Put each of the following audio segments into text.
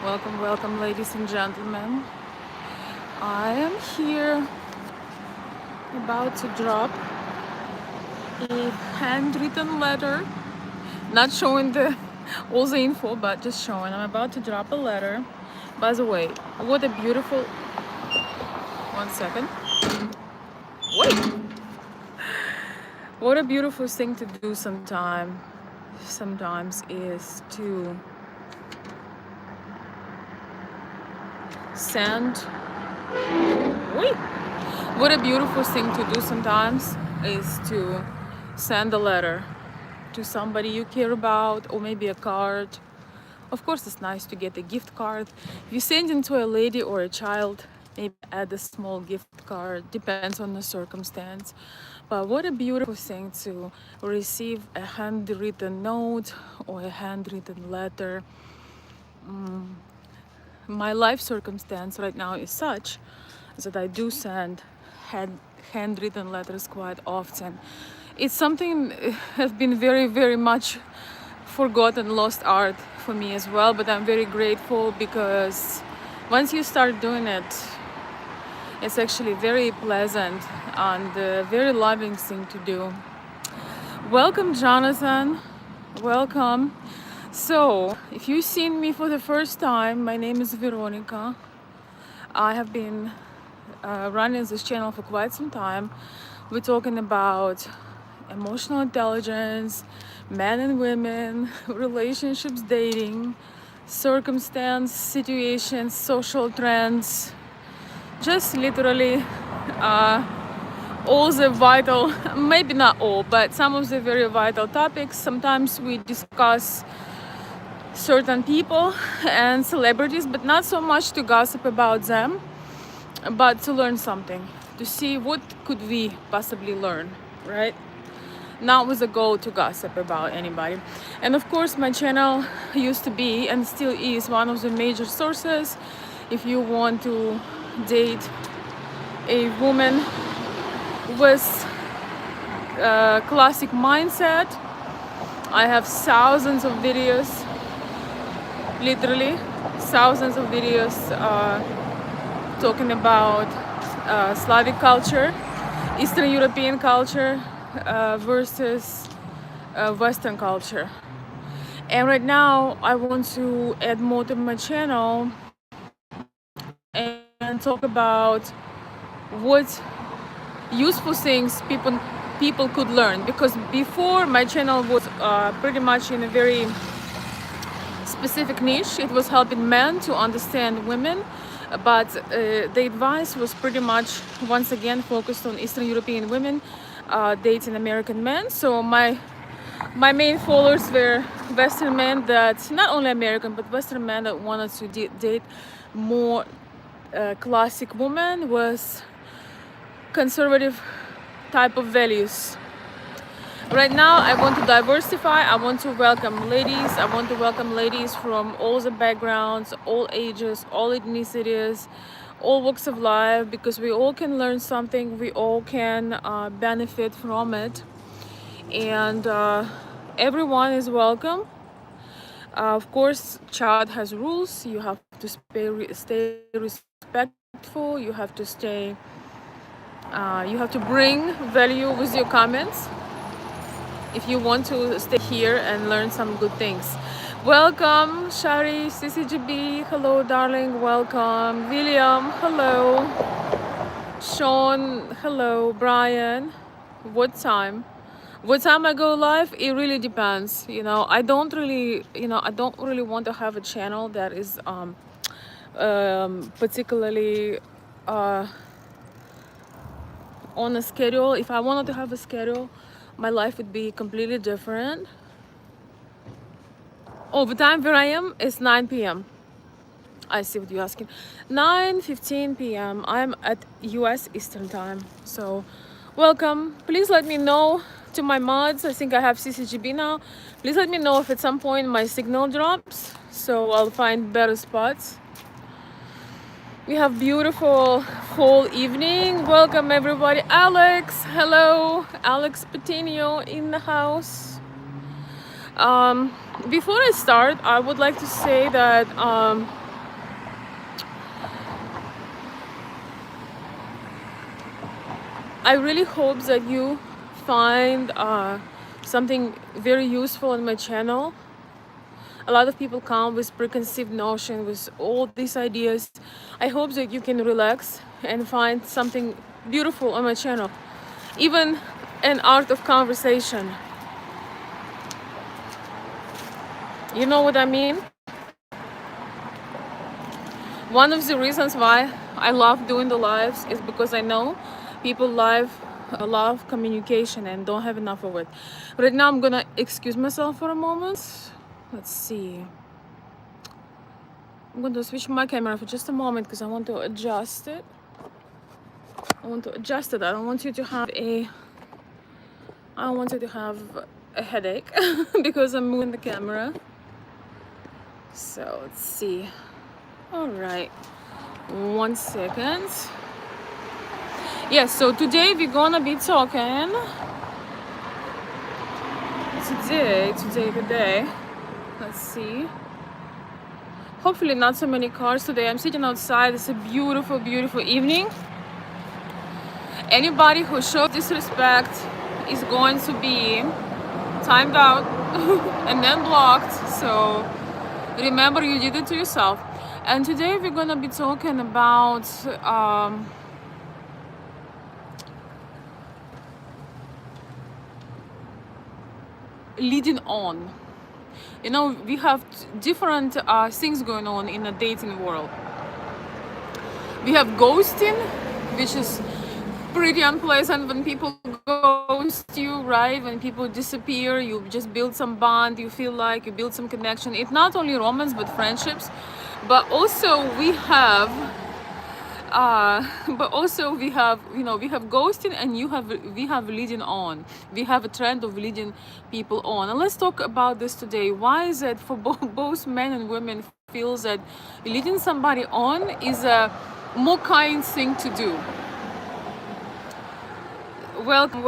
Welcome, welcome, ladies and gentlemen. I am here about to drop a handwritten letter, not showing the all the info, but just showing. I'm about to drop a letter. By the way, what a beautiful. 1 second. Wait. What a beautiful thing to do sometimes is to send. Wait. What a beautiful thing to do sometimes is to send a letter to somebody you care about, or maybe a card. Of course, it's nice to get a gift card. If you send it to a lady or a child, maybe add a small gift card, depends on the circumstance. But what a beautiful thing to receive a handwritten note or a handwritten letter. My life circumstance right now is such that I do send handwritten letters quite often. It's something has been very, very much forgotten, lost art for me as well, but I'm very grateful because once you start doing it, it's actually very pleasant and a very loving thing to do. Welcome, Jonathan. Welcome. So, if you've seen me for the first time, my name is Veronica. I have been running this channel for quite some time. We're talking about emotional intelligence, men and women, relationships, dating, circumstance, situations, social trends, just literally all the vital, maybe not all, but some of the very vital topics. Sometimes we discuss certain people and celebrities, but not so much to gossip about them, but to learn something, to see what could we possibly learn, right? Not with a goal to gossip about anybody. And of course, my channel used to be and still is one of the major sources if you want to date a woman with a classic mindset. I have thousands of videos, literally thousands of videos talking about Slavic culture, Eastern European culture versus Western culture. And right now I want to add more to my channel and talk about what useful things people could learn, because before my channel was pretty much in a very specific niche. It was helping men to understand women, but the advice was pretty much once again focused on Eastern European women dating American men. So my main followers were Western men, that not only American but Western men that wanted to date more classic women with conservative type of values. Right now I want to diversify. I want to welcome ladies. I want to welcome ladies from all the backgrounds, all ages, all ethnicities, all walks of life, because we all can learn something. We all can benefit from it, and everyone is welcome. Of course, child has rules. You have to stay respectful. You have to stay. You have to bring value with your comments if you want to stay here and learn some good things. Welcome, Shari, CCGB, hello, darling, welcome. William, hello. Sean, hello. Brian, what time? What time I go live? It really depends. I don't really want to have a channel that is particularly on a schedule. If I wanted to have a schedule, my life would be completely different. Oh, the time where I am is 9 p.m. I see what you're asking. 9:15 p.m. I'm at US Eastern time. So welcome. Please let me know to my mods. I think I have CCGB now. Please let me know if at some point my signal drops, so I'll find better spots. We have beautiful fall evening. Welcome everybody. Alex, hello. Alex Patino in the house. Before I start, I would like to say that I really hope that you find something very useful in my channel. A lot of people come with preconceived notion, with all these ideas. I hope that you can relax and find something beautiful on my channel. Even an art of conversation. You know what I mean? One of the reasons why I love doing the lives is because I know people love communication and don't have enough of it. Right now I'm gonna excuse myself for a moment. Let's see. I'm going to switch my camera for just a moment because I want to adjust it. I don't want you to have a headache because I'm moving the camera. So let's see. All right, 1 second. Yes, so today we're gonna be talking. Today. Let's see. Hopefully not so many cars today. I'm sitting outside. It's a beautiful, beautiful evening. Anybody who shows disrespect is going to be timed out and then blocked. So remember, you did it to yourself. And today we're gonna be talking about leading on. You know, we have different things going on in the dating world. We have ghosting, which is pretty unpleasant when people ghost you, right? When people disappear, you just build some bond, you feel like you build some connection. It's not only romance but friendships, but also we have we have ghosting, and we have leading on. We have a trend of leading people on, and let's talk about this today. Why is it for both men and women feels that leading somebody on is a more kind thing to do? Welcome.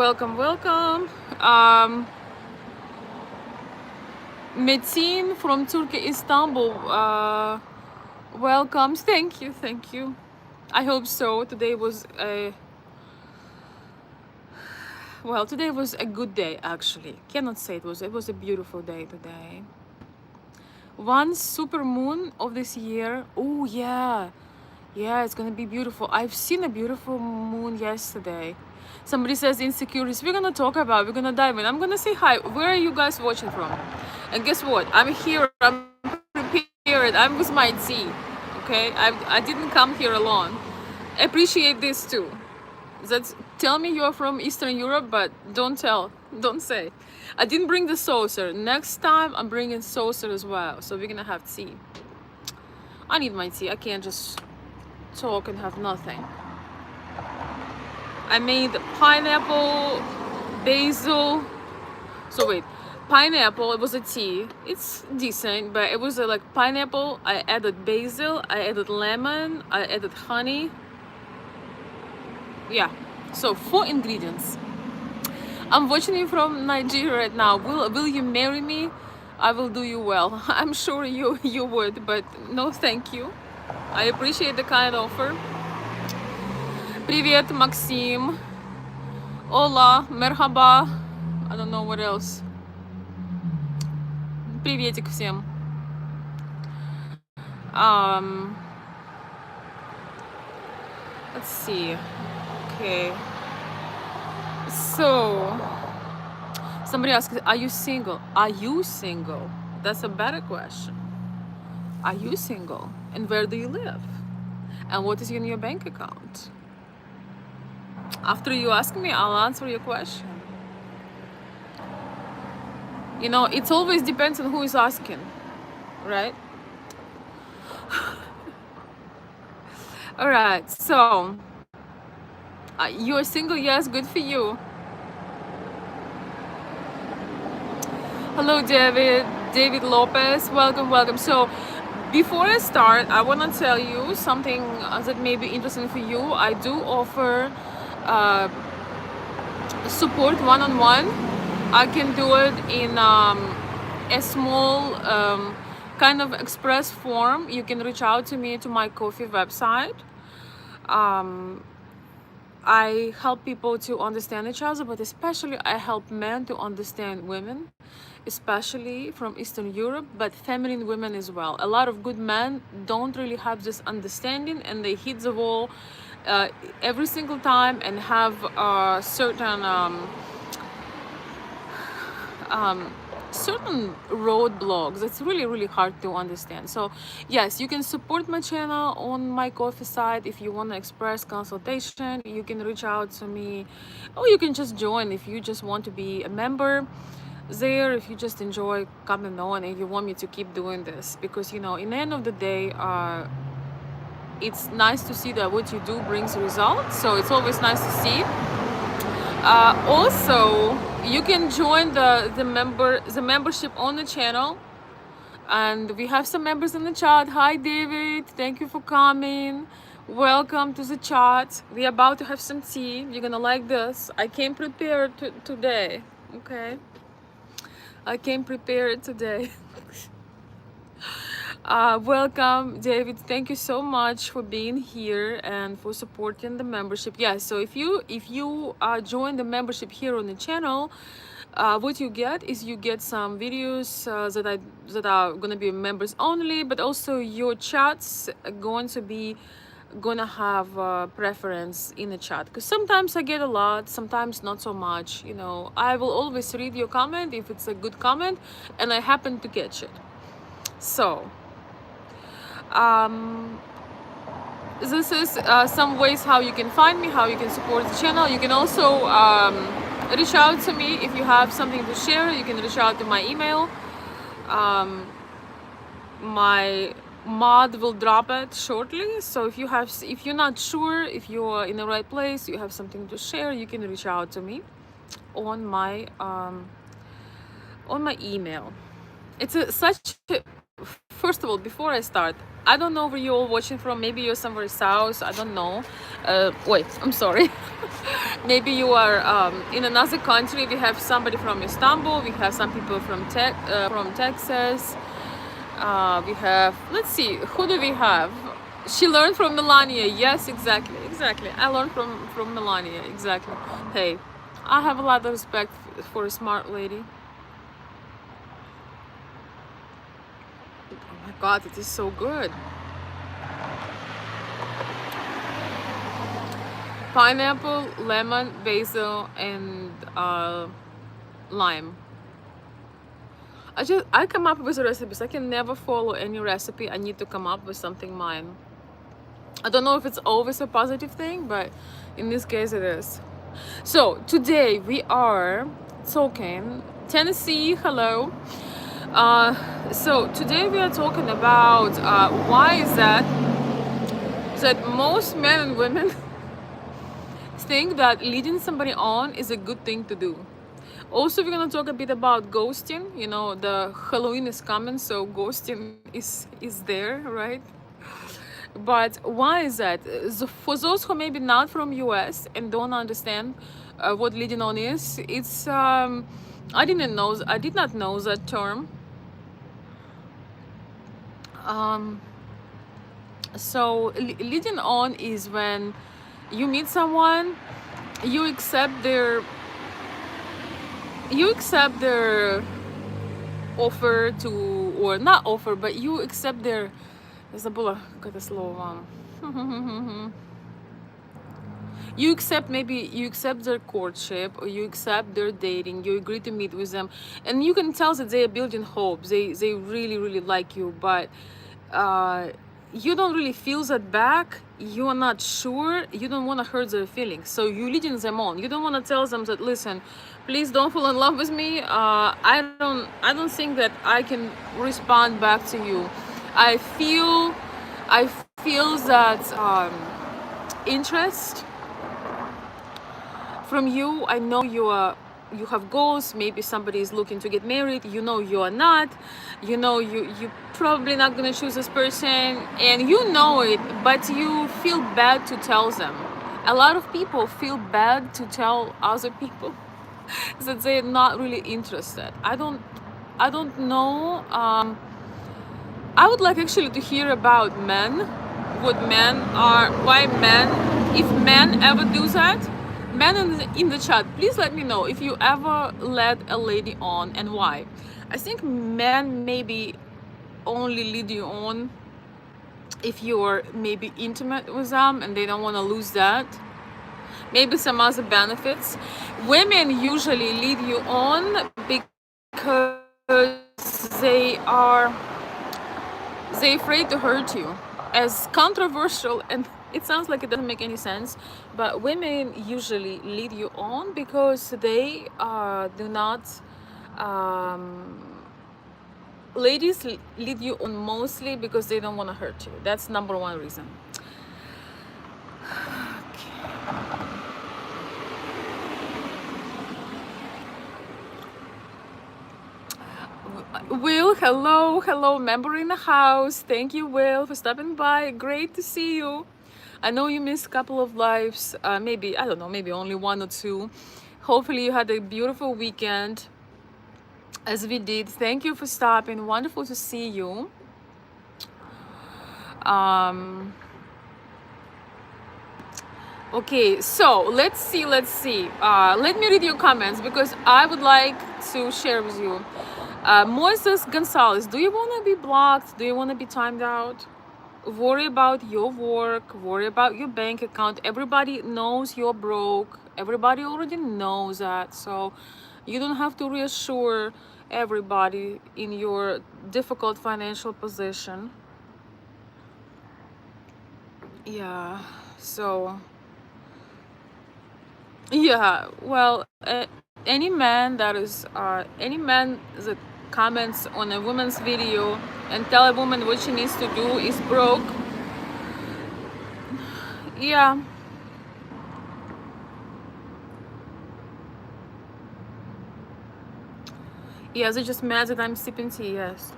Metin from Turkey, Istanbul. Welcome. Thank you. I hope so. Today was a good day, actually. Cannot say it was a beautiful day today. One super moon of this year. Oh yeah, it's gonna be beautiful. I've seen a beautiful moon yesterday. Somebody says insecurities. We're gonna dive in. I'm gonna say hi. Where are you guys watching from? And guess what? I'm here. I'm prepared. I'm with my tea. Okay, I didn't come here alone. Appreciate this too. Tell me you're from Eastern Europe, but don't say. I didn't bring the saucer. Next time I'm bringing saucer as well. So we're gonna have tea. I need my tea. I can't just talk and have nothing. I made pineapple, basil. So wait, pineapple, it was a tea. It's decent, but it was like pineapple. I added basil, I added lemon, I added honey. Yeah, so 4 ingredients. I'm watching you from Nigeria right now. Will you marry me? I will do you well. I'm sure you would, but no thank you. I appreciate the kind offer. Привет, Maxim. Hola, merhaba. I don't know what else. Приветик всем. Let's see. Okay. So, somebody asked, are you single? Are you single? That's a better question. Are you single? And where do you live? And what is in your bank account? After you ask me, I'll answer your question. You know, it always depends on who is asking, right? All right, so you're single? Yes, good for you. Hello, David Lopez. Welcome. So before I start, I want to tell you something that may be interesting for you. I do offer support one-on-one. I can do it in a small kind of express form. You can reach out to me to my coffee website. I help people to understand each other, but especially I help men to understand women, especially from Eastern Europe, but feminine women as well. A lot of good men don't really have this understanding, and they hit the wall uh, every single time and have certain um, certain roadblocks. It's really really hard to understand. So yes, you can support my channel on my coffee site. If you want to express consultation, you can reach out to me, or you can just join if you just want to be a member there, if you just enjoy coming on and you want me to keep doing this, because you know in the end of the day it's nice to see that what you do brings results, so it's always nice to see. Also, you can join the membership on the channel, and we have some members in the chat. Hi David, thank you for coming. Welcome to the chat. We're about to have some tea. You're gonna like this. I came prepared today. Okay, I came prepared today. Welcome David, thank you so much for being here and for supporting the membership. Yeah, so if you join the membership here on the channel, what you get is you get some videos that are gonna be members only, but also your chats are gonna have preference in the chat, because sometimes I get a lot, sometimes not so much. You know, I will always read your comment if it's a good comment and I happen to catch it. So this is some ways how you can find me, how you can support the channel. You can also reach out to me if you have something to share. You can reach out to my email. My mod will drop it shortly, so if you're not sure if you're in the right place, you have something to share, you can reach out to me on my email. It's first of all, before I start, I don't know where you're all watching from. Maybe you're somewhere south, I don't know. Wait, I'm sorry. Maybe you are in another country. We have somebody from Istanbul, we have some people from Texas. We have, let's see, who do we have? She learned from Melania. Yes, exactly. I learned from Melania, exactly. Hey, I have a lot of respect for a smart lady. Oh my god, it is so good. Pineapple, lemon, basil, and lime. I come up with recipes. I can never follow any recipe. I need to come up with something mine. I don't know if it's always a positive thing, but in this case it is. So today we are talking Tennessee. Hello. So today we are talking about why is that most men and women think that leading somebody on is a good thing to do. Also, we're gonna talk a bit about ghosting. You know, the Halloween is coming, so ghosting is there, right? But why is that? For those who maybe not from US and don't understand what leading on is, it's I did not know that term. So leading on is when you meet someone, you accept their offer to, or not offer, but you accept their, забыла как это слово. You accept their courtship, or you accept their dating, you agree to meet with them, and you can tell that they are building hope, they really really like you, but you don't really feel that back. You are not sure, you don't want to hurt their feelings, so you leading them on. You don't want to tell them that, listen, please don't fall in love with me. I don't think that I can respond back to you. I feel that interest from you. I know you have goals. Maybe somebody is looking to get married. You know you are not. You know you probably not gonna choose this person, and you know it, but you feel bad to tell them. A lot of people feel bad to tell other people that they're not really interested. I don't know. I would like actually to hear about men, why men if men ever do that, men in the chat, please let me know if you ever led a lady on and why. I think men maybe only lead you on if you're maybe intimate with them and they don't want to lose that. Maybe some other benefits. Women usually lead you on because they're afraid to hurt you. As controversial, and it sounds like it doesn't make any sense, but women usually lead you on because they do not ladies lead you on mostly because they don't want to hurt you. That's number one reason. Will, hello, member in the house. Thank you, Will, for stopping by. Great to see you. I know you missed a couple of lives, maybe, I don't know, maybe only one or two. Hopefully you had a beautiful weekend, as we did. Thank you for stopping. Wonderful to see you. Okay, so let's see. Let me read your comments because I would like to share with you. Moises Gonzalez, do you want to be blocked? Do you want to be timed out? Worry about your work, worry about your bank account. Everybody knows you're broke. Everybody already knows that. So you don't have to reassure everybody in your difficult financial position. Yeah, so yeah, well, any man that comments on a woman's video and tell a woman what she needs to do is broke. Yeah. Yeah, they're just mad that I'm sipping tea, yes.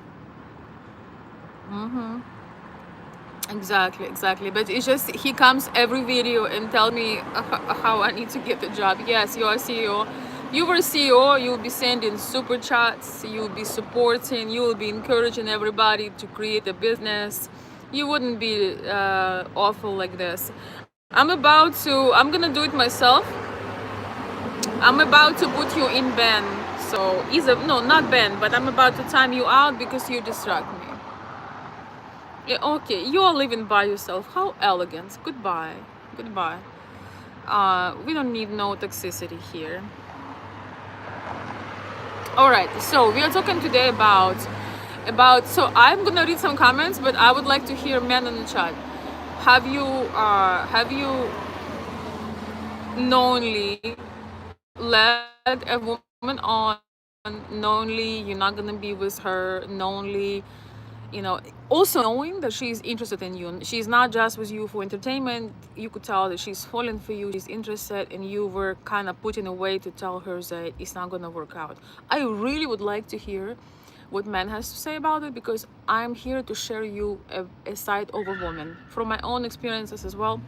Exactly. But it's just he comes every video and tell me how I need to get the job. Yes, you're a CEO. You were a CEO, you'll be sending super chats, you'll be supporting, you'll be encouraging everybody to create a business. You wouldn't be awful like this. I'm gonna do it myself. I'm about to put you in ban. So no, not ban, but I'm about to time you out because you distract me. Yeah, okay, you are living by yourself. How elegant. Goodbye. We don't need no toxicity here. All right, so we are talking today about so I'm gonna read some comments, but I would like to hear men in the chat. Have you knowingly led a woman on, knowingly you're not gonna be with her, knowingly, also knowing that she's interested in you, she's not just with you for entertainment. You could tell that she's falling for you, she's interested, and you were kind of putting away to tell her that it's not gonna work out. I really would like to hear what man has to say about it, because I'm here to share you a side of a woman from my own experiences as well,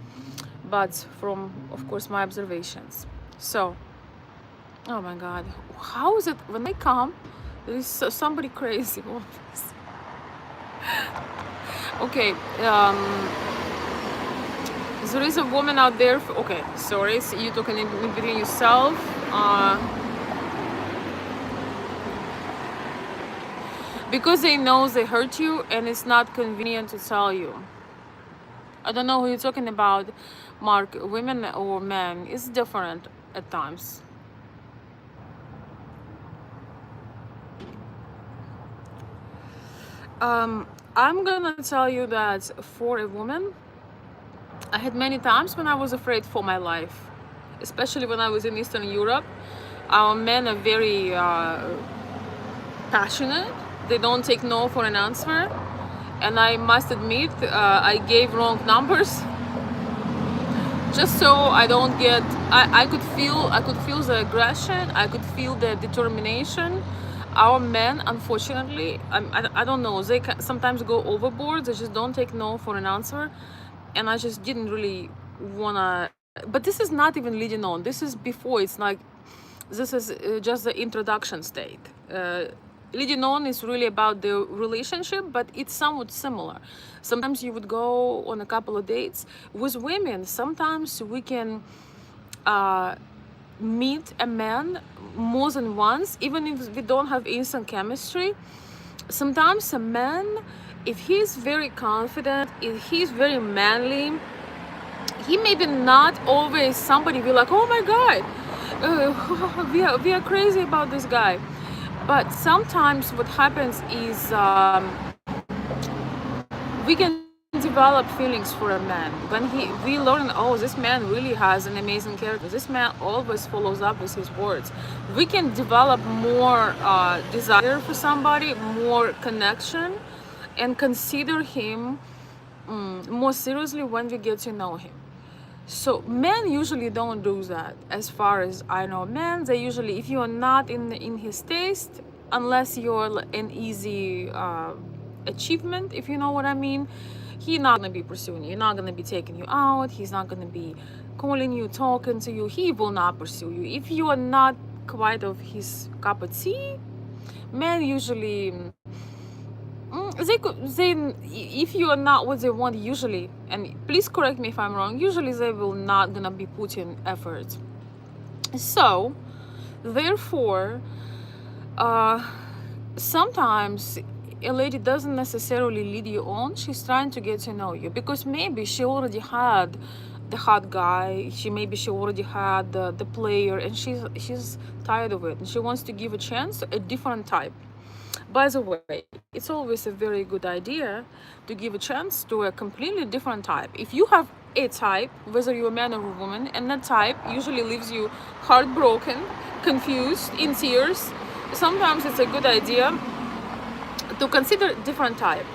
but from, of course, my observations. So, oh my god, how is it when I come there is somebody crazy? Okay, there is a woman out there. Okay, sorry, so you talking in between yourself. Because they know they hurt you and it's not convenient to tell you. I don't know who you're talking about, Mark. Women or men, it's different at times. I'm gonna tell you that for a woman, I had many times when I was afraid for my life, especially when I was in Eastern Europe. Our men are very passionate. They don't take no for an answer, and I must admit I gave wrong numbers just so I don't get. I could feel the aggression. I could feel the determination. Our men, unfortunately, I don't know, they can sometimes go overboard. They just don't take no for an answer, and I just didn't really wanna. But this is not even leading on. This is before. It's like this is just the introduction state. leading on is really about the relationship, but it's somewhat similar. Sometimes you would go on a couple of dates with women. Sometimes we can meet a man more than once, even if we don't have instant chemistry. Sometimes a man, if he's very confident, if he's very manly, he may be not always somebody be like, oh my god, we are crazy about this guy. But sometimes what happens is we can develop feelings for a man when we learn, oh, this man really has an amazing character, this man always follows up with his words. We can develop more desire for somebody, more connection, and consider him more seriously when we get to know him. So men usually don't do that. As far as I know, men, they usually, if you are not in his taste, unless you're an easy achievement, if you know what I mean, he's not gonna be pursuing you. He's not gonna be taking you out. He's not gonna be calling you, talking to you. He will not pursue you. If you are not quite of his cup of tea, men usually they if you are not what they want, usually, and please correct me if I'm wrong, usually they will not gonna be putting effort. So therefore sometimes a lady doesn't necessarily lead you on. She's trying to get to know you because maybe she already had the hot guy, she already had the player, and she's tired of it, and she wants to give a chance to a different type. By the way, it's always a very good idea to give a chance to a completely different type. If you have a type, whether you're a man or a woman, and that type usually leaves you heartbroken, confused, in tears, sometimes it's a good idea to consider different type.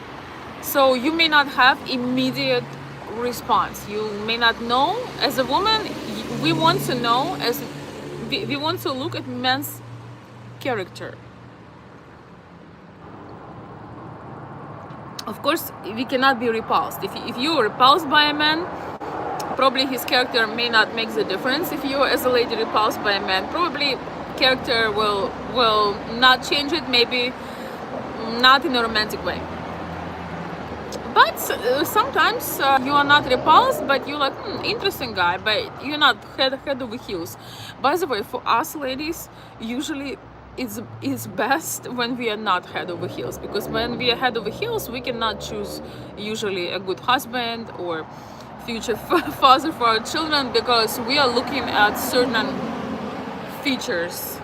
So you may not have immediate response. You may not know. As a woman, we want to know, as we want to look at men's character. Of course, we cannot be repulsed. If you are repulsed by a man, probably his character may not make the difference. If you, as a lady, repulsed by a man, probably character will not change it. Maybe not in a romantic way. But sometimes you are not repulsed, but you're like, interesting guy, but you're not head over heels. By the way, for us ladies, usually it's best when we are not head over heels, because when we are head over heels, we cannot choose usually a good husband or future father for our children, because we are looking at certain features,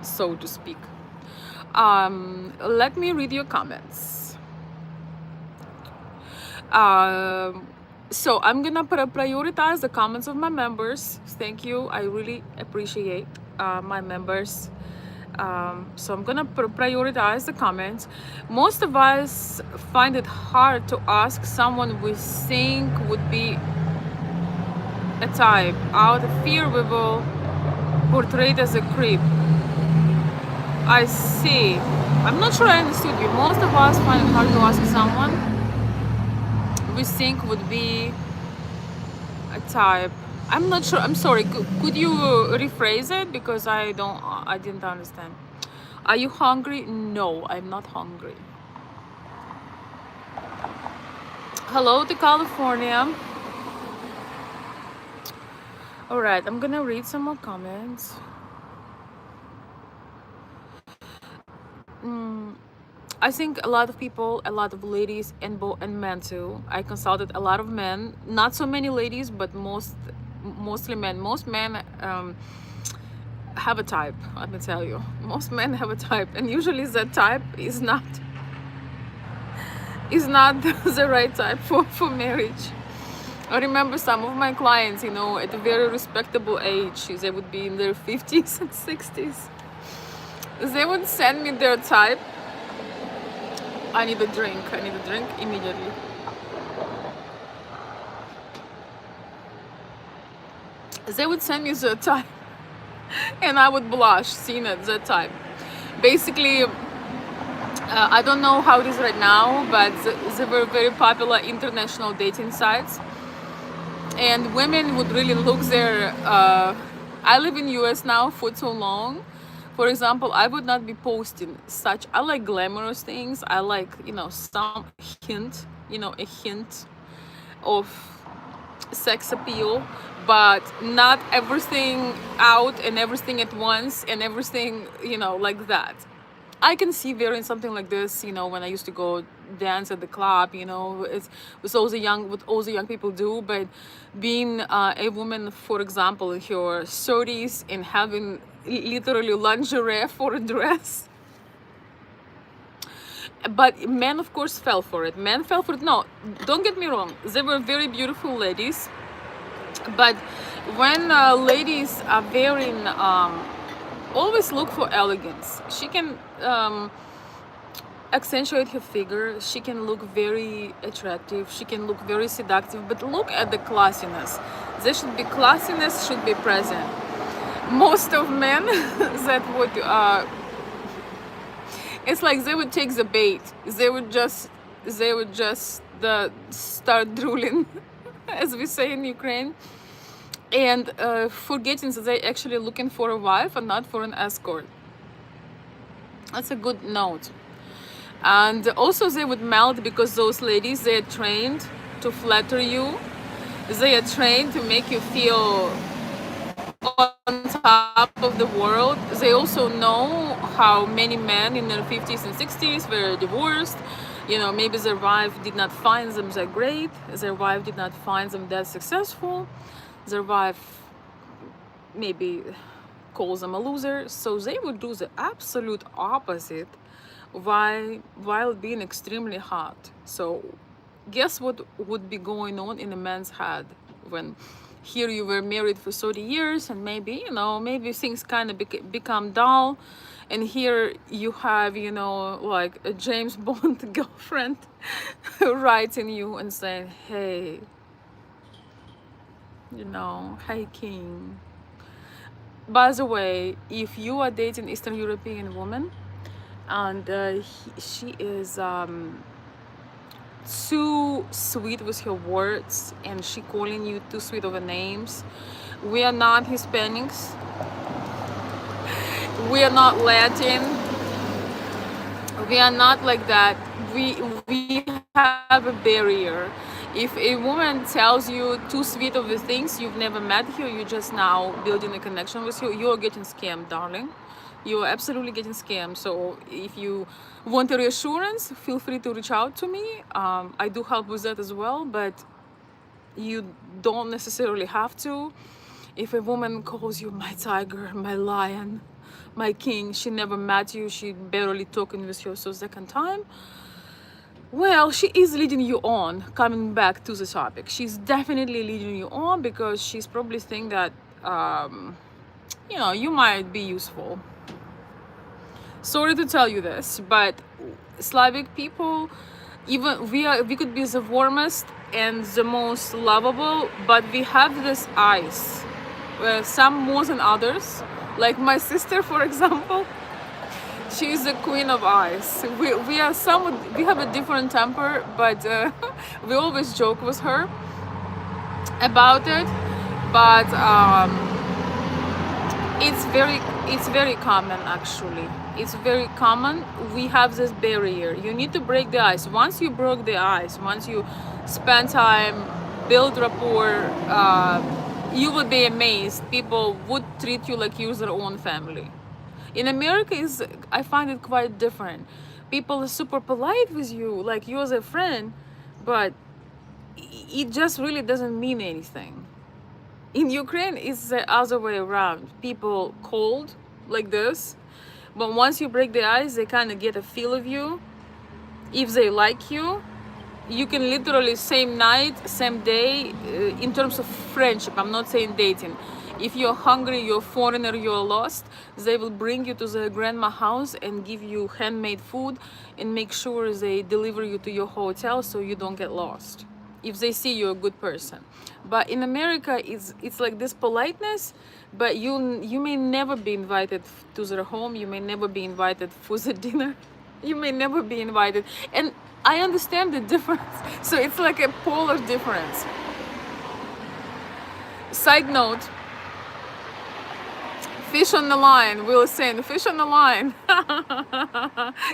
so to speak. Let me read your comments. So I'm gonna prioritize the comments of my members. Thank you, I really appreciate my members. So I'm gonna prioritize the comments. Most of us find it hard to ask someone we think would be a type. Out of fear we will portray it as a creep. I see. I'm not sure I understood you. Most of us find it hard to ask someone we think would be a type. I'm not sure. I'm sorry. Could you rephrase it, because I didn't understand. Are you hungry? No, I'm not hungry. Hello to California. All right, I'm gonna read some more comments. I think a lot of people, a lot of ladies, and men too. I consulted a lot of men, not so many ladies, but mostly men. Most men have a type. Let me tell you, most men have a type, and usually that type is not the right type for marriage. I remember some of my clients, at a very respectable age, they would be in their 50s and 60s. They would send me their type. I need a drink immediately. They would send me the type, and I would blush seeing it, the type. Basically, I don't know how it is right now, but they were very popular international dating sites, and women would really look there. I live in US now for too long. For example, I would not be posting such, I like glamorous things. I like, some hint, a hint of sex appeal, but not everything out and everything at once and everything, like that. I can see wearing something like this, when I used to go dance at the club, it's what all the young people do. But being a woman, for example, in her 30s and having literally lingerie for a dress. But men, of course, fell for it. Men fell for it. No, don't get me wrong. They were very beautiful ladies. But when ladies are wearing, always look for elegance. She can accentuate her figure. She can look very attractive. She can look very seductive. But look at the classiness. There should be classiness, should be present. Most of men that would, it's like they would take the bait. They would just start drooling, as we say in Ukraine, and forgetting that they're actually looking for a wife and not for an escort. That's a good note. And also they would melt because those ladies, they are trained to flatter you. They are trained to make you feel on top of the world. They also know how many men in their 50s and 60s were divorced. Maybe their wife did not find them that great. Their wife did not find them that successful. Their wife maybe calls them a loser. So they would do the absolute opposite while being extremely hot. So guess what would be going on in a man's head when here you were married for 30 years and maybe things kind of become dull, and here you have like a James Bond girlfriend writing you and saying, hey, hey king. By the way, if you are dating Eastern European woman and she is too sweet with her words and she calling you too sweet over names, we are not Hispanics, we are not Latin, we are not like that. We have a barrier. If a woman tells you too sweet of the things, you've never met her, you're just now building a connection with her, you're getting scammed, darling. You're absolutely getting scammed. So if you want a reassurance, feel free to reach out to me. I do help with that as well, but you don't necessarily have to. If a woman calls you my tiger, my lion, my king, she never met you, she barely talking with you for the second time, well, she is leading you on. Coming back to the topic, she's definitely leading you on because she's probably thinking that you might be useful. Sorry to tell you this, but Slavic people, even we could be the warmest and the most lovable, but we have this ice, some more than others. Like my sister, for example, she's the queen of ice. We have a different temper, but we always joke with her about it. But it's very common, actually. It's very common. We have this barrier. You need to break the ice. Once you broke the ice, once you spend time, build rapport, you would be amazed. People would treat you like you're their own family. In America, I find it quite different. People are super polite with you, like you're their friend, but it just really doesn't mean anything. In Ukraine, it's the other way around. People cold like this, but once you break the ice, they kind of get a feel of you. If they like you, you can literally same night, same day, in terms of friendship, I'm not saying dating. If you're hungry, you're a foreigner, you're lost, they will bring you to the grandma house and give you handmade food and make sure they deliver you to your hotel so you don't get lost, if they see you're a good person. But in America, it's like this politeness, but you may never be invited to their home, you may never be invited for the dinner, you may never be invited. And I understand the difference. So it's like a polar difference. Side note, Fish on the line, we were saying fish on the line.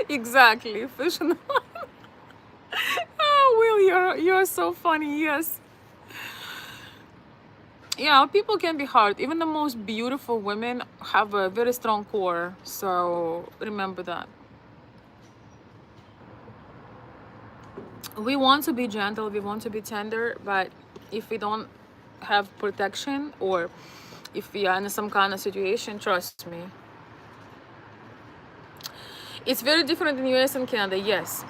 Exactly, fish on the line. Oh, Will, you're so funny. Yes. Yeah, people can be hard. Even the most beautiful women have a very strong core. So remember that. We want to be gentle, we want to be tender, but if we don't have protection, or if we are in some kind of situation, trust me, it's very different in US and Canada. Yes.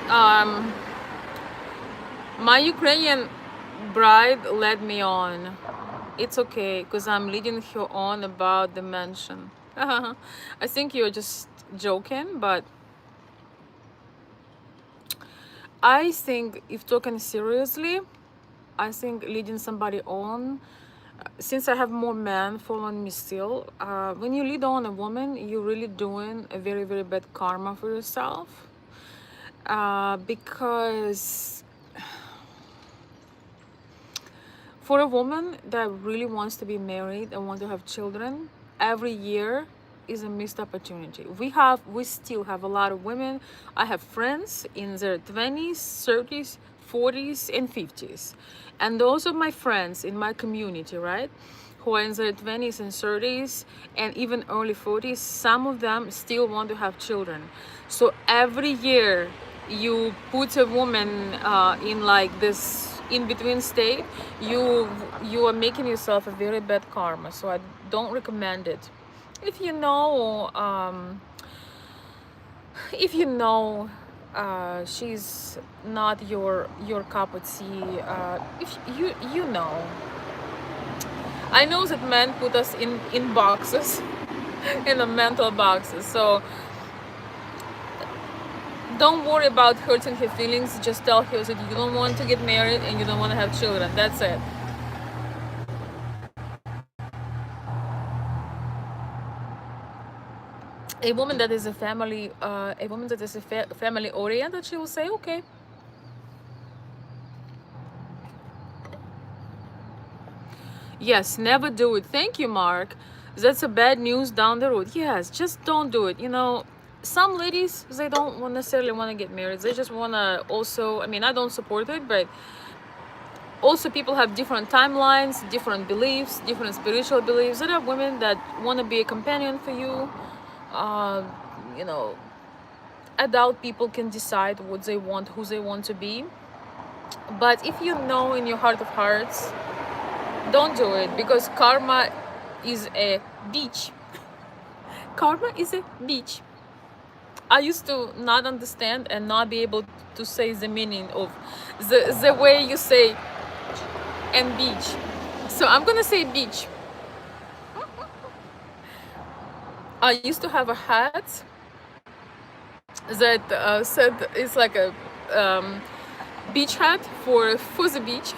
um my Ukrainian bride led me on. It's okay, because I'm leading her on about the mansion. I think you're just joking, but I think if talking seriously, I think leading somebody on, since I have more men following me still, when you lead on a woman, you're really doing a very, very bad karma for yourself. Because for a woman that really wants to be married and want to have children, every year is a missed opportunity. We still have a lot of women. I have friends in their 20s, 30s, 40s, and 50s. And those are my friends in my community, right? Who are in their 20s and 30s and even early 40s. Some of them still want to have children. So every year you put a woman in like this in between state, you are making yourself a very bad karma. So I don't recommend it. If you know she's not your cup of tea, if you know, I know that men put us in boxes in the mental boxes. So don't worry about hurting her feelings. Just tell her that you don't want to get married and you don't want to have children. That's it. A woman that is family oriented, she will say, okay. Yes, never do it. Thank you, Mark. That's a bad news down the road. Yes, just don't do it. You know, some ladies, they don't necessarily want to get married. They just want to also, I mean, I don't support it, but also people have different timelines, different beliefs, different spiritual beliefs. There are women that want to be a companion for you. Uh, you know, adult people can decide what they want, who they want to be. But if you know in your heart of hearts, don't do it, because karma is a beach. Karma is a beach. I used to not understand and not be able to say the meaning of the way you say and beach. So I'm gonna say beach. I used to have a hat that said it's like a beach hat for the beach,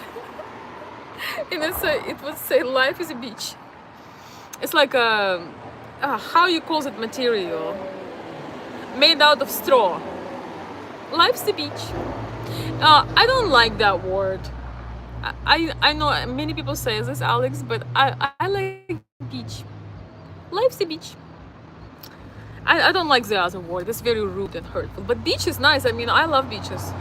and it would say life is a beach. It's like a how you call it, material made out of straw. Life's the beach. I don't like that word. I know many people say this, Alex, but I like beach. Life's the beach. I don't like the other word. It's very rude and hurtful. But beach is nice. I mean, I love beaches.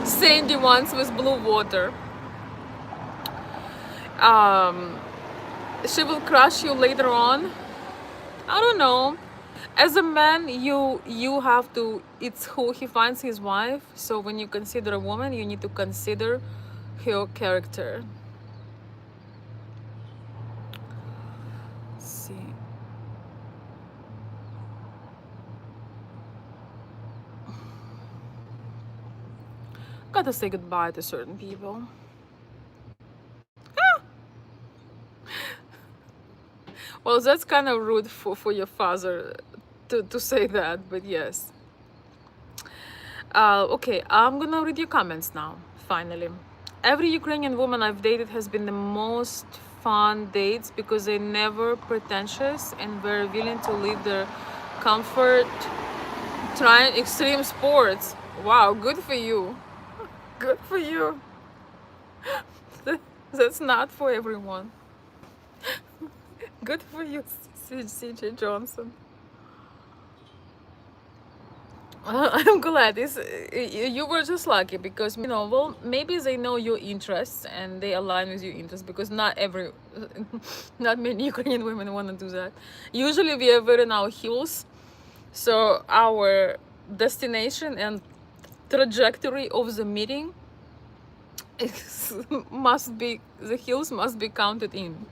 Sandy ones with blue water. She will crush you later on. I don't know. As a man, you have to, it's who he finds his wife. So when you consider a woman, you need to consider her character. Let's see. Gotta say goodbye to certain people. Well, that's kind of rude for your father to say that, but yes. Okay, I'm gonna read your comments now, finally. Every Ukrainian woman I've dated has been the most fun dates because they're never pretentious and very willing to leave their comfort trying extreme sports. Wow, good for you. Good for you. That's not for everyone. Good for you, CJ Johnson. I'm glad. You were just lucky because well, maybe they know your interests and they align with your interests, because not many Ukrainian women want to do that. Usually we are wearing our heels, so our destination and trajectory of the meeting must be, the heels must be counted in.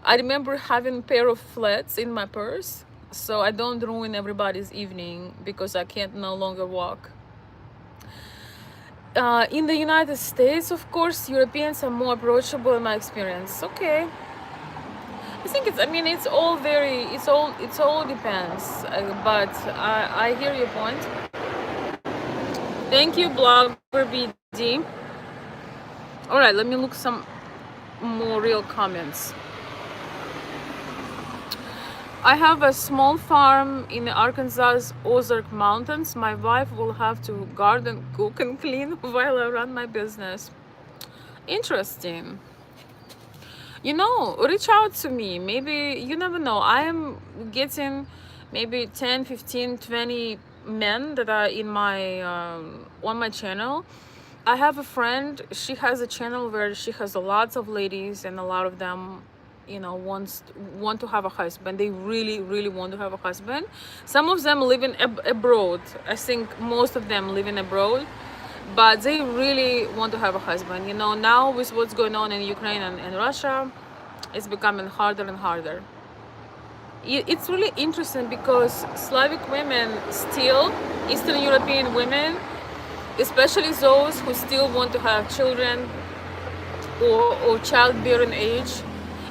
I remember having a pair of flats in my purse, so I don't ruin everybody's evening because I can't no longer walk. In the United States, of course, Europeans are more approachable in my experience. Okay, I think it all depends. But I hear your point. Thank you, blogger BD. All right, let me look some more real comments. I have a small farm in the Arkansas Ozark Mountains. My wife will have to garden, cook, and clean while I run my business. Interesting. Reach out to me. Maybe, you never know. I am getting maybe 10, 15, 20 men that are in my on my channel. I have a friend, she has a channel where she has lots of ladies, and a lot of them want to have a husband. They really, really want to have a husband. Some of them live in abroad. I think most of them live in abroad, but they really want to have a husband. Now with what's going on in Ukraine and Russia, it's becoming harder and harder. It's really interesting because Slavic women still, Eastern European women, especially those who still want to have children or childbearing age,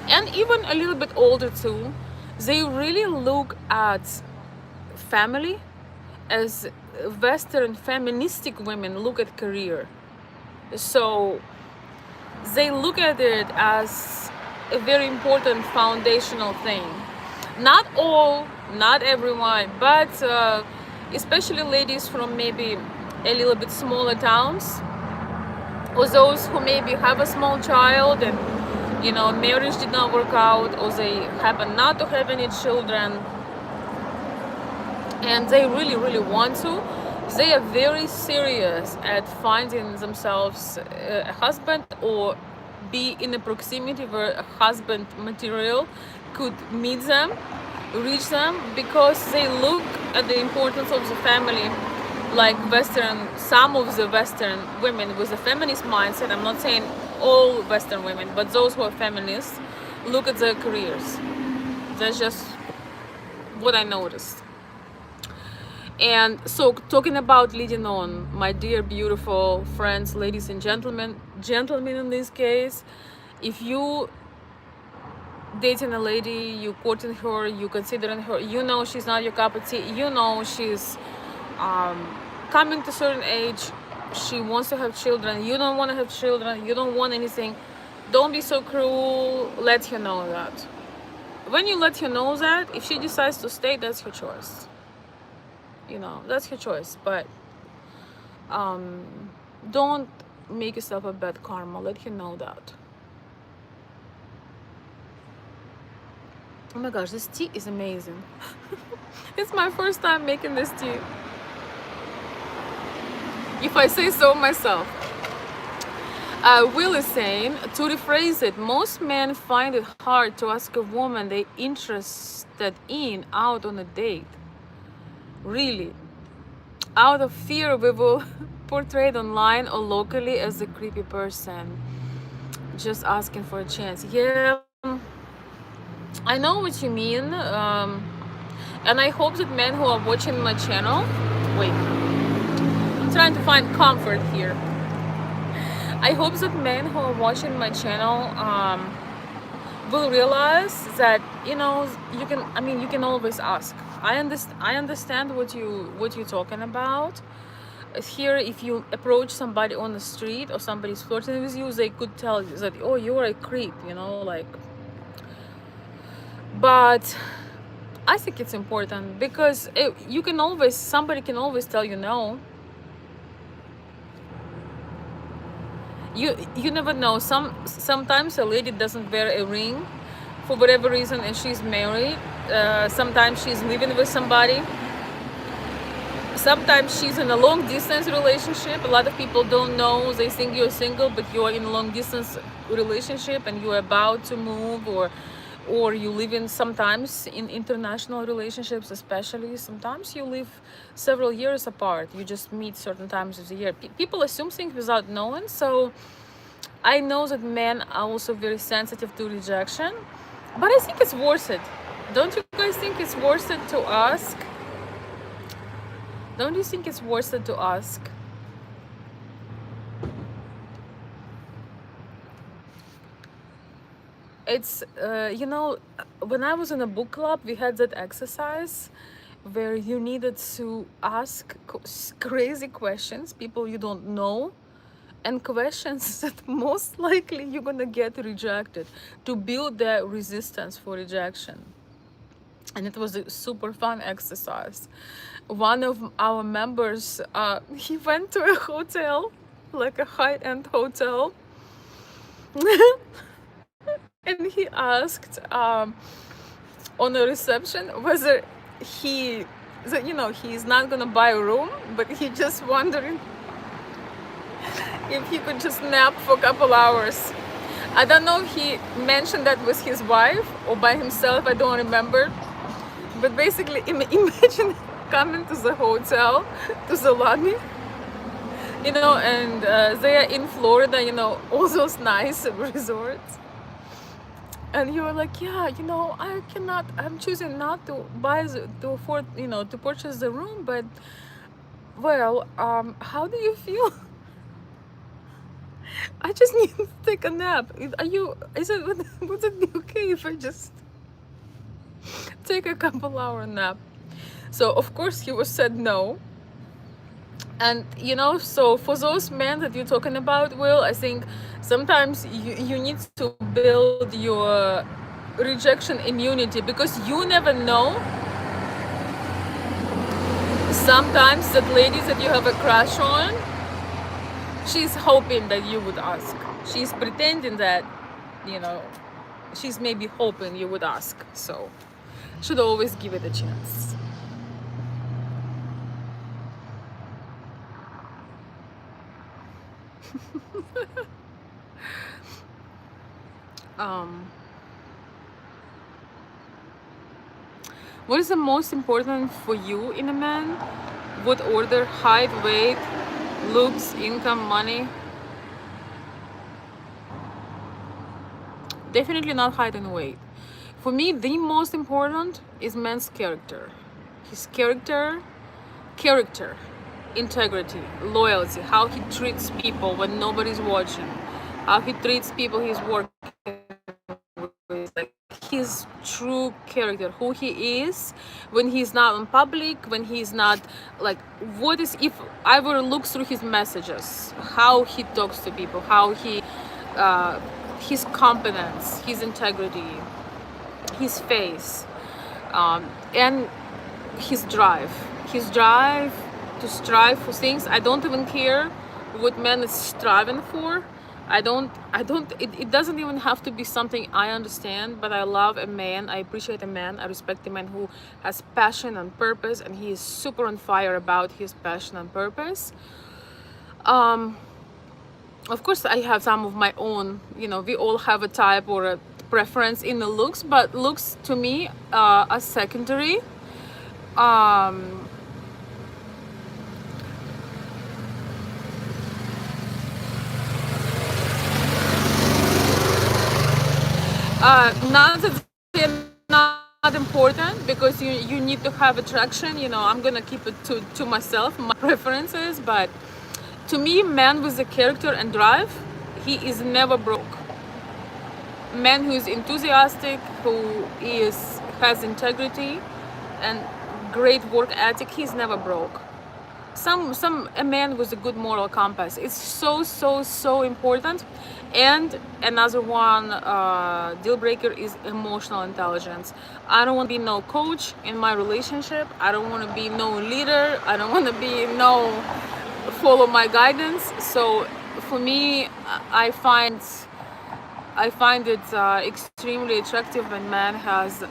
and even a little bit older too, they really look at family as Western feministic women look at career. So they look at it as a very important foundational thing. Not all, not everyone, but especially ladies from maybe a little bit smaller towns, or those who maybe have a small child and marriage did not work out, or they happen not to have any children and they really, really want to. They are very serious at finding themselves a husband, or be in a proximity where a husband material could meet them, reach them, because they look at the importance of the family like some of the Western women with a feminist mindset. I'm not saying all Western women, but those who are feminists look at their careers. That's just what I noticed. And so, talking about leading on, my dear beautiful friends, ladies and gentlemen in this case, if you dating a lady, you courting her, you considering her, she's not your cup of tea, she's coming to a certain age, she wants to have children, you don't want to have children, you don't want anything, don't be so cruel. Let her know that. When you let her know that, if she decides to stay, that's her choice. That's her choice. But don't make yourself a bad karma. Let her know that. Oh my gosh, this tea is amazing. It's my first time making this tea, if I say so myself. Will is saying, to rephrase it, most men find it hard to ask a woman they're interested in out on a date. Really. Out of fear we will portrayed online or locally as a creepy person just asking for a chance. Yeah, I know what you mean. And I hope that men who are watching my channel, wait, I'm trying to find comfort here. I hope that men who are watching my channel will realize that you can always ask. I understand what you're talking about. Here, if you approach somebody on the street or somebody's flirting with you, they could tell you that, oh, you're a creep, but I think it's important because somebody can always tell you no. you never know. Sometimes a lady doesn't wear a ring for whatever reason and she's married. Sometimes she's living with somebody. Sometimes she's in a long distance relationship. A lot of people don't know. They think you're single, but you're in a long distance relationship and you're about to move, or you live in, sometimes in international relationships especially, sometimes you live several years apart. You just meet certain times of the year. People assume things without knowing. So I know that men are also very sensitive to rejection, but I think it's worth it. Don't you guys think it's worth it to ask? Don't you think it's worth it to ask? It's, when I was in a book club, we had that exercise where you needed to ask crazy questions, people you don't know, and questions that most likely you're gonna get rejected, to build that resistance for rejection. And it was a super fun exercise. One of our members, he went to a hotel, like a high-end hotel, and he asked on a reception whether he, he's not gonna buy a room, but he just wondering if he could just nap for a couple hours. I don't know if he mentioned that with his wife or by himself, I don't remember. But basically, imagine coming to the hotel, to the lobby, and they are in Florida, all those nice resorts. And you were like, yeah, I'm choosing not to to afford, to purchase the room, but, well, how do you feel? I just need to take a nap. Would it be okay if I just take a couple hour nap? So of course he was said no. And so for those men that you're talking about, Will, I think sometimes you need to build your rejection immunity, because you never know. Sometimes that lady that you have a crush on, she's hoping that you would ask. She's pretending that, she's maybe hoping you would ask. So should always give it a chance. What is the most important for you in a man? What order? Height, weight, looks, income, money? Definitely not height and weight. For me, the most important is man's character. His character, integrity, loyalty, how he treats people when nobody's watching, how he treats people he's working with, like his true character, who he is when he's not in public, when he's not, like, what is, if I were to look through his messages, how he talks to people, how he, his competence, his integrity, his face, and his drive to strive for things. I don't even care what man is striving for. It doesn't even have to be something I understand, but I love a man, I appreciate a man, I respect a man who has passion and purpose, and he is super on fire about his passion and purpose. Of course I have some of my own, we all have a type or a preference in the looks, but looks to me are secondary. Not that they're not important, because you need to have attraction. I'm gonna keep it to myself, my preferences, but to me, man with the character and drive, he is never broke. Man who is enthusiastic, who has integrity and great work ethic, he's never broke. A man with a good moral compass, it's so important. And another one deal breaker is emotional intelligence. I don't want to be no coach in my relationship. I don't want to be no leader. I don't want to be no follow my guidance. So for me, I find it extremely attractive when man has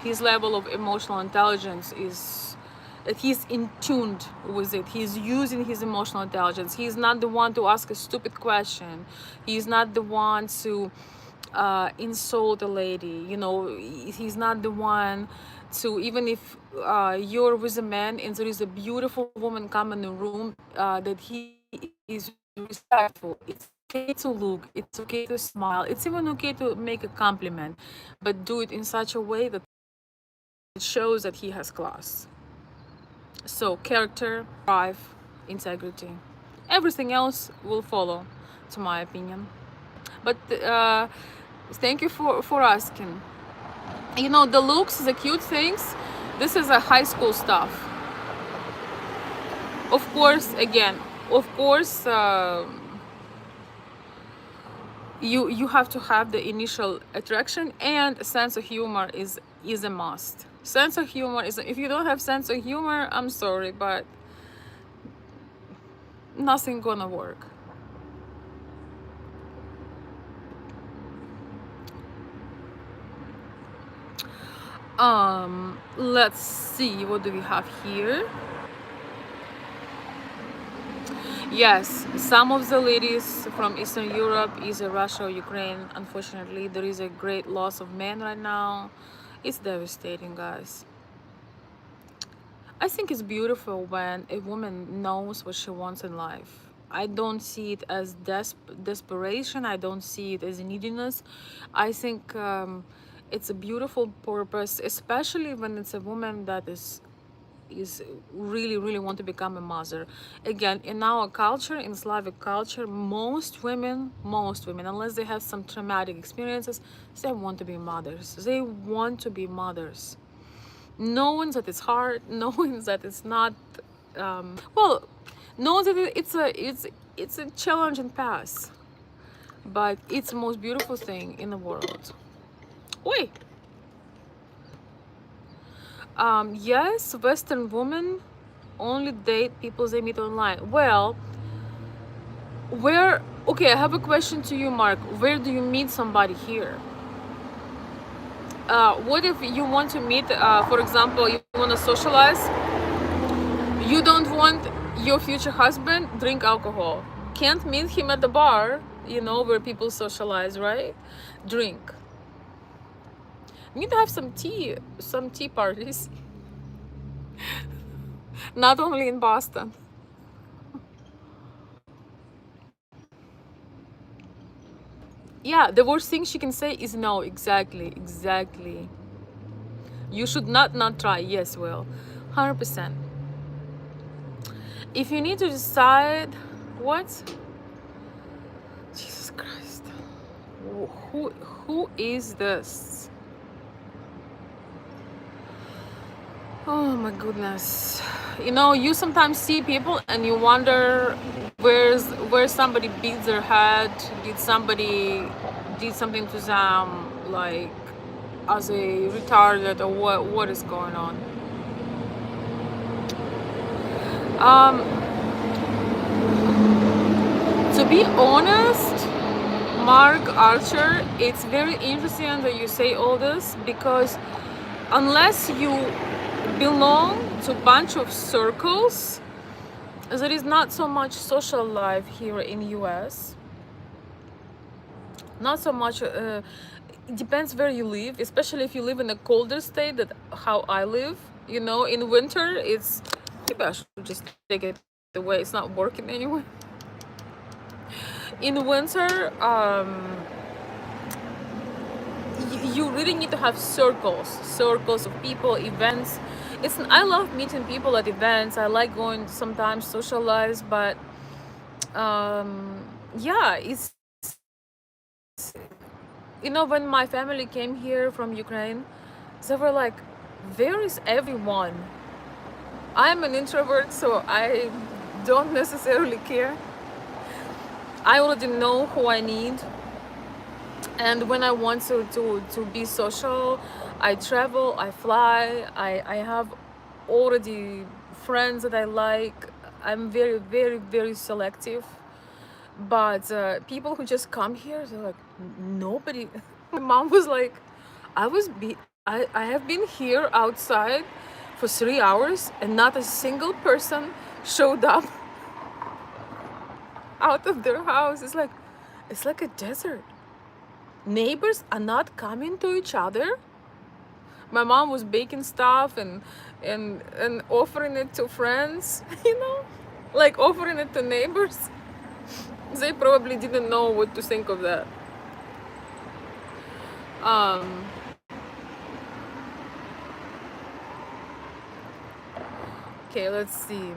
his level of emotional intelligence is that he's in tuned with it. He's using his emotional intelligence. He's not the one to ask a stupid question. He's not the one to insult a lady. You know, he's not the one to, even if you're with a man and there is a beautiful woman come in the room, that he is respectful. It's okay to look, it's okay to smile, it's even okay to make a compliment, but do it in such a way that it shows that he has class. So character, drive, integrity, everything else will follow, to my opinion. But thank you for asking. You know, the looks, the cute things, this is a high school stuff. Of course, again, of course, you have to have the initial attraction, and a sense of humor is a must. Sense of humor is, if you don't have sense of humor, I'm sorry, but nothing gonna work. Let's see, what do we have here? Yes, some of the ladies from Eastern Europe, either Russia or Ukraine, unfortunately, there is a great loss of men right now. It's devastating, guys. I think it's beautiful when a woman knows what she wants in life. I don't see it as desperation. I don't see it as neediness. I think it's a beautiful purpose, especially when it's a woman that is really want to become a mother. Again, in our culture, in Slavic culture, most women, unless they have some traumatic experiences, they want to be mothers. They want to be mothers, knowing that it's hard, knowing that it's not well, knowing that it's a challenging path, but it's the most beautiful thing in the world. Wait, yes, Western women only date people they meet online. Well, where, okay, I have a question to you, Mark. Where do you meet somebody here? What if you want to meet, for example, you want to socialize, you don't want your future husband drink alcohol, can't meet him at the bar, you know, where people socialize, right? Drink. You need to have some tea parties, not only in Boston. Yeah, the worst thing she can say is no. Exactly. You should not try. Yes, Will, 100%. If you need to decide, what? Jesus Christ, who is this? Oh my goodness. You know, you sometimes see people and you wonder where somebody beats their head. Did somebody did something to them, like as a retarded, or what is going on? Um, to be honest, Mark Archer, it's very interesting that you say all this, because unless you belong to a bunch of circles, there is not so much social life here in US. Not so much. It depends where you live, especially if you live in a colder state, that how I live. You know, in winter, it's, maybe I should just take it away. It's not working anyway. In winter, you really need to have circles of people, events. I love meeting people at events. I like going to sometimes socialize, but yeah, it's, you know, when my family came here from Ukraine, they were like, where is everyone? I'm an introvert, so I don't necessarily care. I already know who I need, and when I want to be social, I travel, I fly, I have already friends that I like. I'm very selective. But people who just come here, they're like, nobody. My mom was like, I have been here outside for 3 hours and not a single person showed up out of their house. It's like a desert. Neighbors are not coming to each other. My mom was baking stuff and offering it to friends, like offering it to neighbors. They probably didn't know what to think of that. Um, okay, let's see.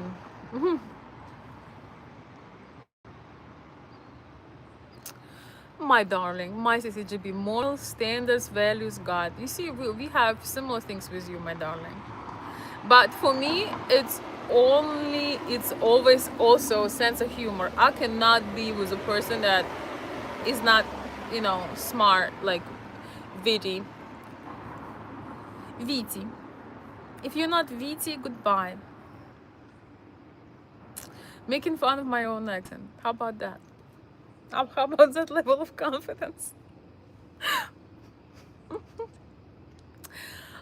My darling, my CCGB, moral standards, values, God. You see, we have similar things with you, my darling. But for me, it's always also sense of humor. I cannot be with a person that is not, smart, like witty. Witty. If you're not witty, goodbye. Making fun of my own accent. How about that? How about that level of confidence?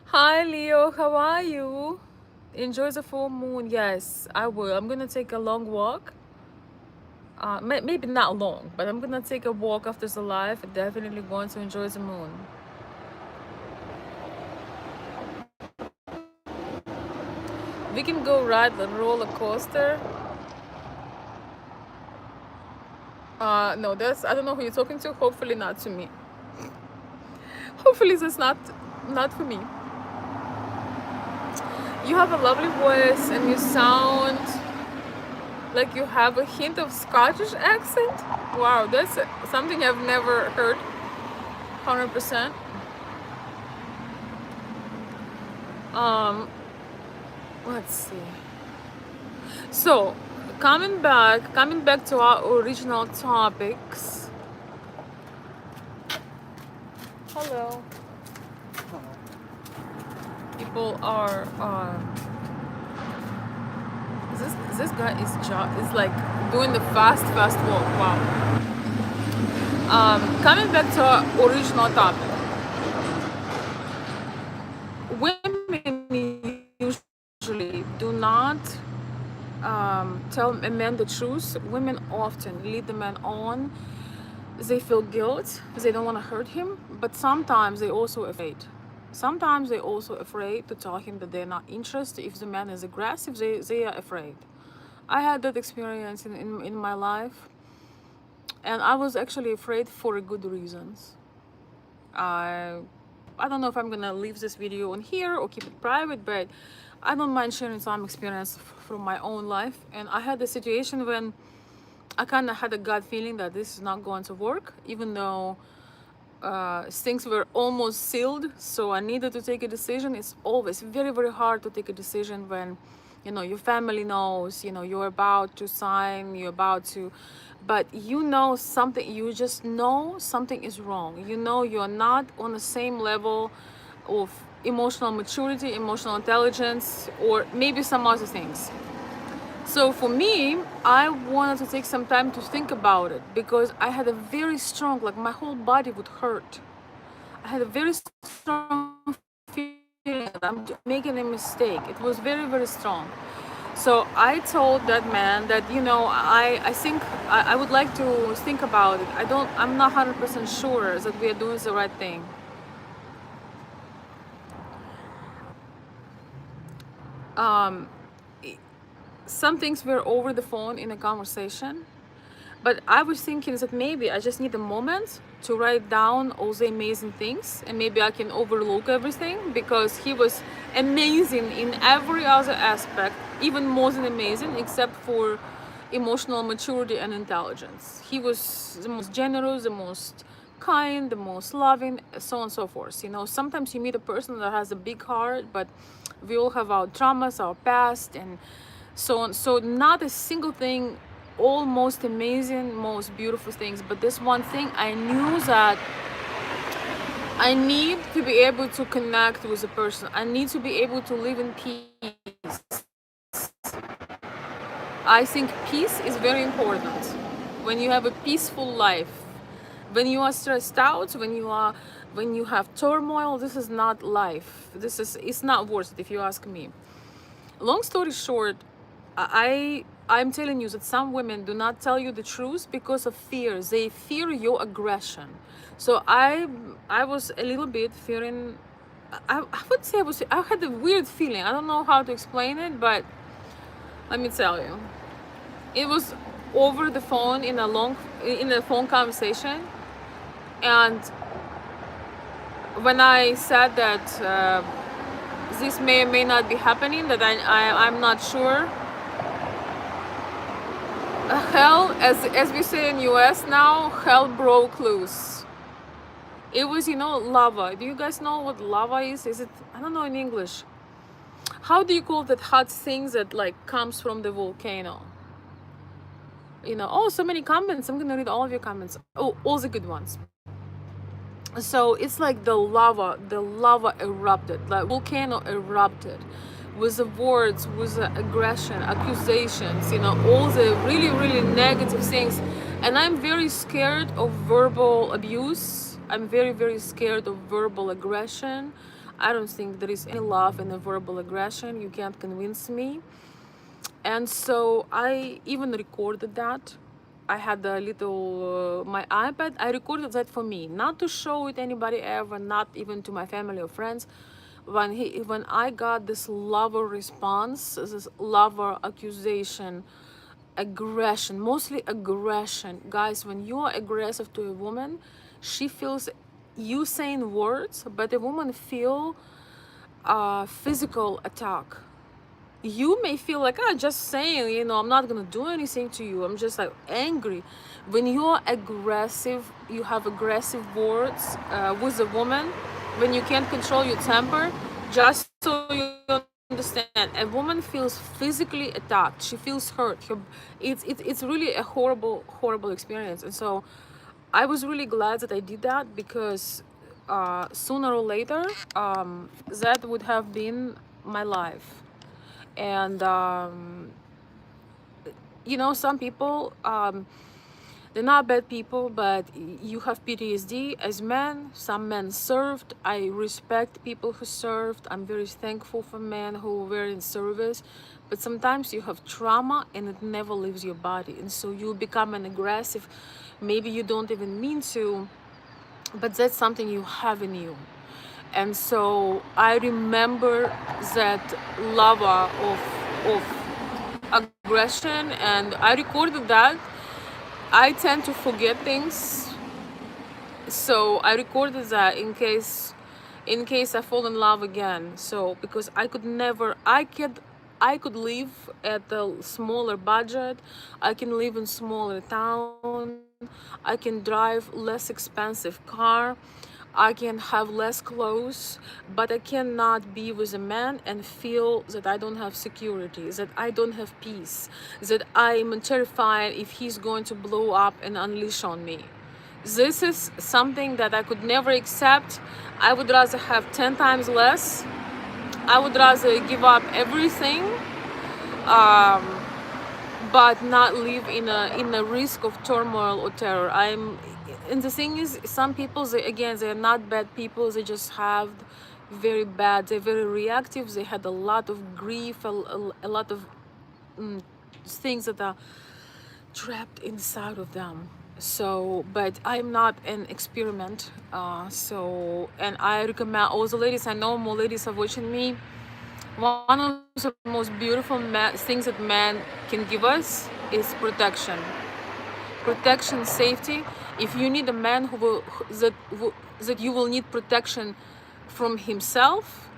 Hi Leo, how are you? Enjoy the full moon. Yes, I will. I'm gonna take a long walk. Maybe not long, but I'm gonna take a walk after the live. Definitely going to enjoy the moon. We can go ride the roller coaster. No, I don't know who you're talking to. Hopefully not to me. Hopefully that's not for me. You have a lovely voice and you sound like you have a hint of Scottish accent. Wow, that's something I've never heard. 100%. Let's see. So, coming back to our original topics. Hello. People are this guy is like doing the fast walk. Wow. Coming back to our original topic. Women usually do not tell a man the truth. Women often lead the man on. They feel guilt. They don't want to hurt him, but sometimes they also afraid. Sometimes they're also afraid to tell him that they're not interested. If the man is aggressive, they are afraid. I had that experience in my life, and I was actually afraid for good reasons. I don't know if I'm gonna leave this video on here or keep it private, but I don't mind sharing some experience from my own life. And I had a situation when I kind of had a gut feeling that this is not going to work, even though things were almost sealed. So I needed to take a decision. It's always very, very hard to take a decision when, your family knows, you're about to sign, but something, you just know something is wrong. You're not on the same level of emotional maturity, emotional intelligence, or maybe some other things. So for me, I wanted to take some time to think about it because I had a very strong, like my whole body would hurt. I had a very strong feeling that I'm making a mistake. It was very, very strong. So I told that man that, I think I would like to think about it. I'm not 100% sure that we are doing the right thing. Some things were over the phone in a conversation, but I was thinking that maybe I just need a moment to write down all the amazing things, and maybe I can overlook everything because he was amazing in every other aspect, even more than amazing, except for emotional maturity and intelligence. He was the most generous, the most kind, the most loving, so on and so forth. Sometimes you meet a person that has a big heart, but we all have our traumas, our past, and so on. So not a single thing, all most amazing, most beautiful things, but this one thing I knew that I need to be able to connect with a person. I need to be able to live in peace. I think peace is very important. when you have a peaceful life. When you are stressed out, when you have turmoil, this is not life. It's not worth it, if you ask me. Long story short, I'm telling you that some women do not tell you the truth because of fear. They fear your aggression. So I was a little bit fearing. I would say I had a weird feeling. I don't know how to explain it, but let me tell you, it was over the phone in a phone conversation, and when I said that this may or may not be happening, that I'm not sure. Hell, as we say in US now, hell broke loose. It was, lava. Do you guys know what lava is? Is it, I don't know in English. How do you call that hot thing that like comes from the volcano? Oh, so many comments. I'm gonna read all of your comments. Oh, all the good ones. So it's like the lava erupted, like volcano erupted, with the words, with the aggression, accusations, all the really, really negative things. And I'm very scared of verbal abuse. I'm very, very scared of verbal aggression. I don't think there is any love in a verbal aggression. You can't convince me. And so I even recorded that. I had a little my iPad. I recorded that for me, not to show it anybody ever, not even to my family or friends. When I got this lover response, this lover accusation, aggression, mostly aggression, guys. When you are aggressive to a woman, she feels you saying words, but a woman feel physical attack. You may feel like, just saying, I'm not gonna do anything to you, I'm just like angry. When you're aggressive, you have aggressive words with a woman, when you can't control your temper, just so you understand, a woman feels physically attacked, she feels hurt. It's really a horrible experience. And so I was really glad that I did that, because sooner or later that would have been my life. And some people, they're not bad people, but you have PTSD. As men, some men served. I respect people who served. I'm very thankful for men who were in service, but sometimes you have trauma and it never leaves your body, and so you become an aggressive. Maybe you don't even mean to, but that's something you have in you. And so I remember that lava of aggression, and I recorded that. I tend to forget things, so I recorded that in case I fall in love again. So because I could live at a smaller budget, I can live in smaller town, I can drive less expensive car, I can have less clothes, but I cannot be with a man and feel that I don't have security, that I don't have peace, that I'm terrified if he's going to blow up and unleash on me. This is something that I could never accept. I would rather have 10 times less. I would rather give up everything, but not live in a risk of turmoil or terror. And the thing is, some people, they're not bad people. They just have they're very reactive. They had a lot of grief, a lot of things that are trapped inside of them. So, but I'm not an experiment. And I recommend all the ladies, I know more ladies are watching me. One of the most beautiful things that man can give us is protection. Protection, safety. If you need a man that you will need protection from himself,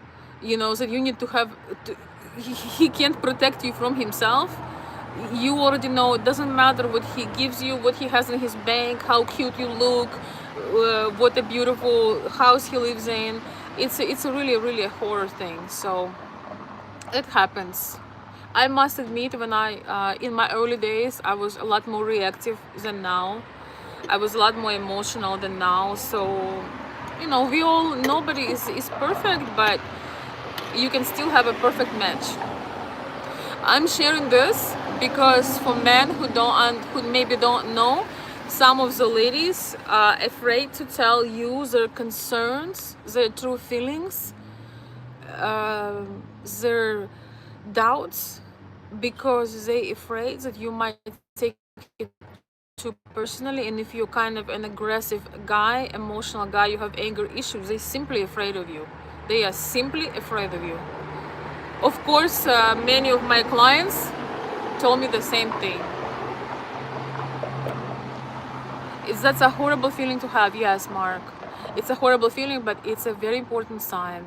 that you need to have, he can't protect you from himself. You already know, it doesn't matter what he gives you, what he has in his bank, how cute you look, what a beautiful house he lives in. It's really a horror thing. So it happens. I must admit, when in my early days, I was a lot more reactive than now. I was a lot more emotional than now. So, nobody is perfect, but you can still have a perfect match. I'm sharing this because for men who maybe don't know, some of the ladies are afraid to tell you their concerns, their true feelings, uh, their doubts, because they afraid that you might take it too personally. And if you're kind of an aggressive guy, emotional guy, you have anger issues, they're simply afraid of you. They are simply afraid of you. Of course, many of my clients told me the same thing. That's a horrible feeling to have. Yes, Mark, it's a horrible feeling, but it's a very important sign.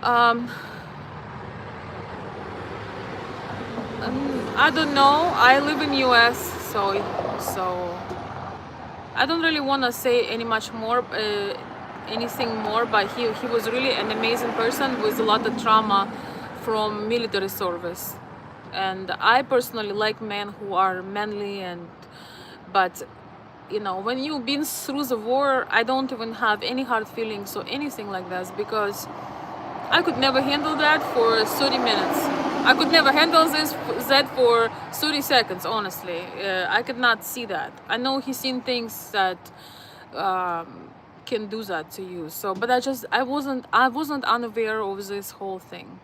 I don't know. I live in US, so I don't really want to say anything more. But he was really an amazing person with a lot of trauma from military service, and I personally like men who are manly but you know, when you've been through the war, I don't even have any hard feelings or anything like that, because I could never handle that for 30 minutes. I could never handle that for 30 seconds, honestly. I could not see that. I know he's seen things that can do that to you. So, but I wasn't unaware of this whole thing.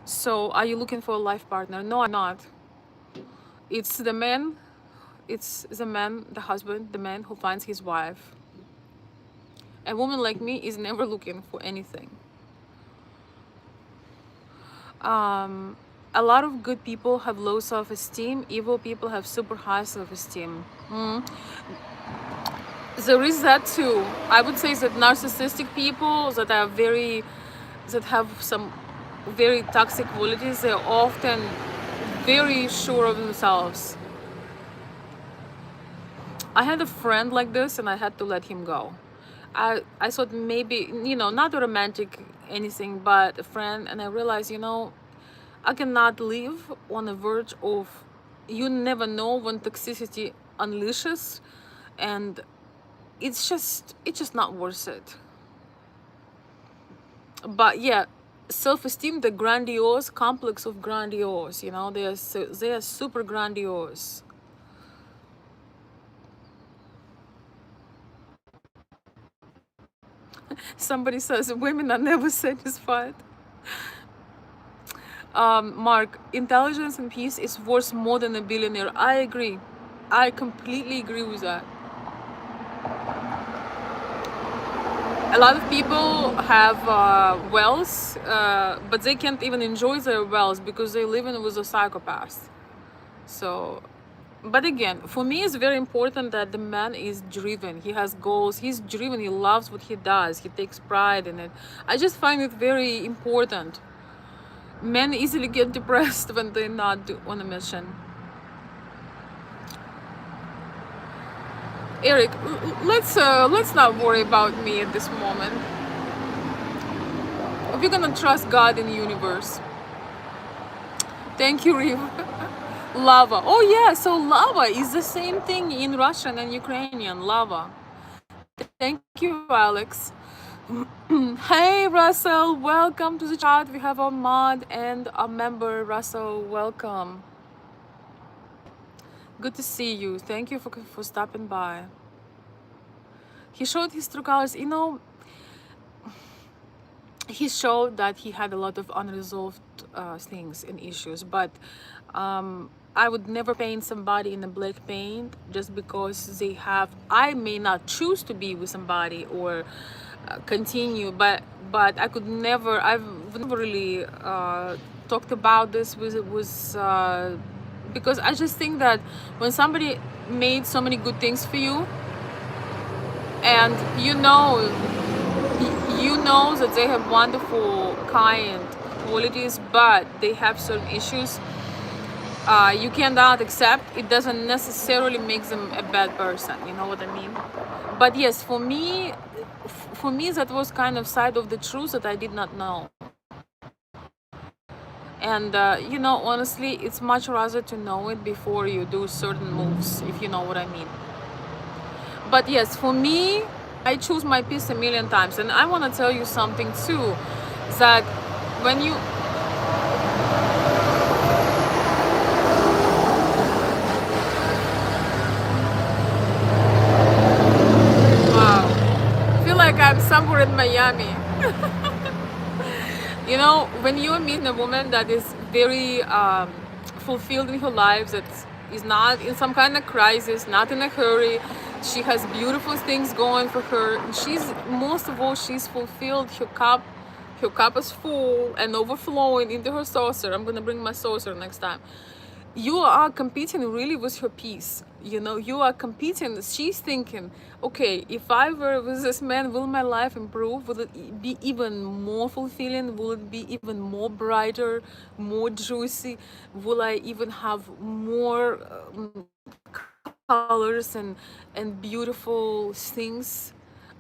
So are you looking for a life partner? No, I'm not. It's the man, the husband, the man who finds his wife. A woman like me is never looking for anything. A lot of good people have low self-esteem. Evil people have super high self-esteem. There is that too. I would say that narcissistic people that have some very toxic qualities, they're often very sure of themselves. I had a friend like this and I had to let him go. I thought maybe, you know, not a romantic anything, but a friend, and I realized, you know, I cannot live on the verge of, you never know when toxicity unleashes, and it's just not worth it. But yeah, self-esteem, the grandiose complex of grandiose, you know, they are super grandiose. Somebody says women are never satisfied. Mark, intelligence and peace is worth more than a billionaire. I agree. I completely agree with that. A lot of people have wealth, but they can't even enjoy their wealth because they live in with a psychopath. So, but again, for me, it's very important that the man is driven. He has goals. He's driven. He loves what he does. He takes pride in it. I just find it very important. Men easily get depressed when they're not on a mission. Eric, let's not worry about me at this moment. We're gonna trust God in the universe. Thank you, Riv. Lava. Oh yeah, so lava is the same thing in Russian and Ukrainian. Lava. Thank you, Alex. Hey Russell, welcome to the chat. We have a mod and a member. Russell, welcome. Good to see you. Thank you for stopping by. He showed his true colors. You know, he showed that he had a lot of unresolved things and issues, but I would never paint somebody in a black paint just because they have. I may not choose to be with somebody or continue, but I've never really talked about this with because I just think that when somebody made so many good things for you, and you know that they have wonderful, kind qualities, but they have certain issues you cannot accept, it doesn't necessarily make them a bad person. You know what I mean? But yes, for me, that was kind of side of the truth that I did not know. And you know, honestly, it's much rather to know it before you do certain moves, if you know what I mean. But yes, for me, I choose my peace a million times. And I want to tell you something too, that when you, wow, I feel like I'm somewhere in Miami. You know, when you're meeting a woman that is very fulfilled in her life, that is not in some kind of crisis, not in a hurry, she has beautiful things going for her. She's, most of all, she's fulfilled. Her cup is full and overflowing into her saucer. I'm gonna bring my saucer next time. You are competing really with her peace. You know, you are competing. She's thinking, okay, if I were with this man, will my life improve? Will it be even more fulfilling? Will it be even more brighter, more juicy? Will I even have more colors and beautiful things?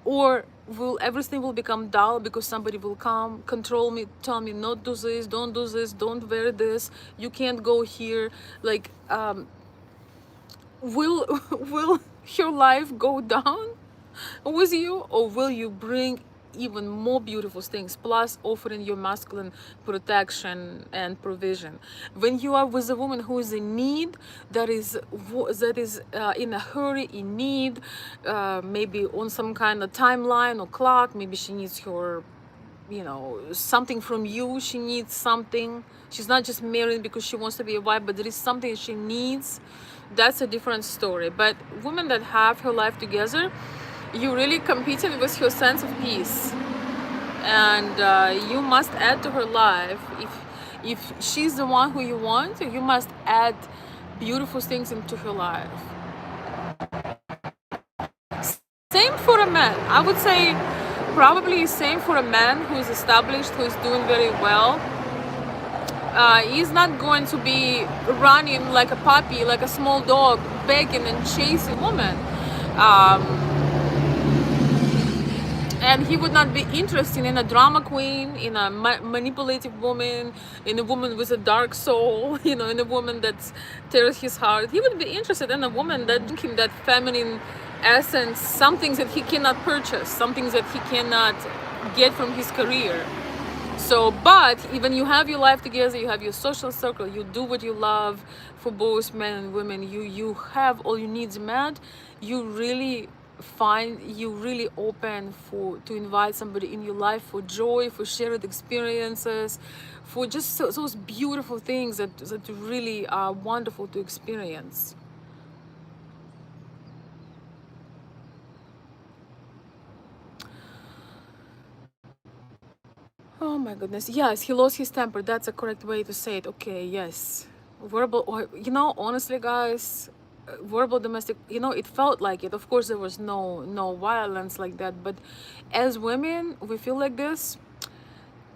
Or will everything will become dull because somebody will come control me, tell me not do this, don't do this, don't wear this, you can't go here, like will will your life go down with you, or will you bring even more beautiful things, plus offering your masculine protection and provision? When you are with a woman who is in need, that is in a hurry, in need, maybe on some kind of timeline or clock, maybe she needs her, you know, something from you, she needs something, she's not just married because she wants to be a wife, but there is something she needs, that's a different story. But women that have her life together, you really competing with her sense of peace, and you must add to her life. If she's the one who you want, you must add beautiful things into her life. Same for a man, I would say. Probably same for a man who is established, who is doing very well. He's not going to be running like a puppy, like a small dog, begging and chasing women. Um, and he would not be interested in a drama queen, in a manipulative woman, in a woman with a dark soul, you know, in a woman that tears his heart. He would be interested in a woman that gives him that feminine essence, some things that he cannot purchase, some things that he cannot get from his career. So, but when you have your life together, you have your social circle, you do what you love, for both men and women, you have all your needs met, you really open for to invite somebody in your life for joy, for shared experiences, for just those beautiful things that really are wonderful to experience. Oh my goodness. Yes, he lost his temper. That's a correct way to say it. Okay, yes. Verbal, or, you know, honestly, guys, verbal domestic, you know, it felt like it. Of course, there was no violence like that. But as women, we feel like this.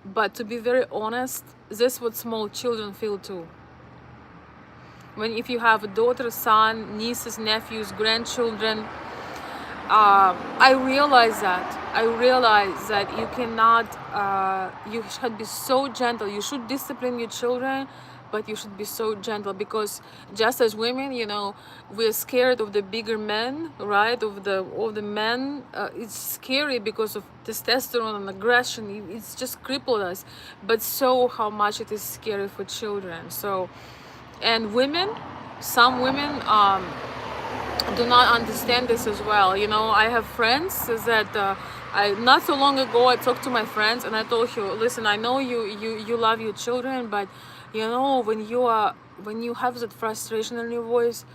But to be very honest, this is what small children feel too. When if you have a daughter, son, nieces, nephews, grandchildren, I realize that you cannot, you should be so gentle. You should discipline your children, but you should be so gentle, because just as women, you know, we're scared of the bigger men, right? Of the men. It's scary because of testosterone and aggression. It's just crippled us. But so how much it is scary for children. So, and women, some women, do not understand this as well. You know, I have friends that I not so long ago I talked to my friends and I told you, listen, I know you love your children, but you know, when you have that frustration in your voice,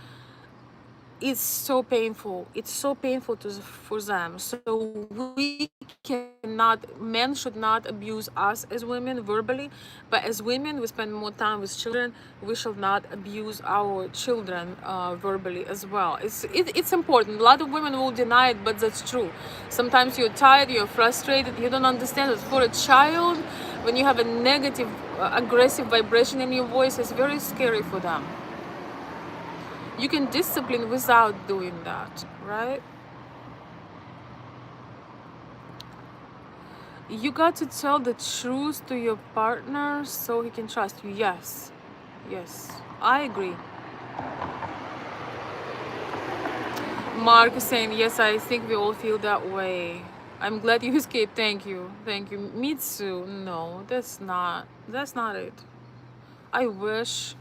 it's so painful. It's so painful for them. So we cannot, men should not abuse us as women verbally, but as women, we spend more time with children. We should not abuse our children verbally as well. It's important. A lot of women will deny it, but that's true. Sometimes you're tired, you're frustrated, you don't understand it. For a child, when you have a negative, aggressive vibration in your voice, it's very scary for them. You can discipline without doing that, right? You got to tell the truth to your partner so he can trust you. Yes, yes, I agree. Mark is saying, yes, I think we all feel that way. I'm glad you escaped. Thank you. Thank you. Me too. No, that's not it. I wish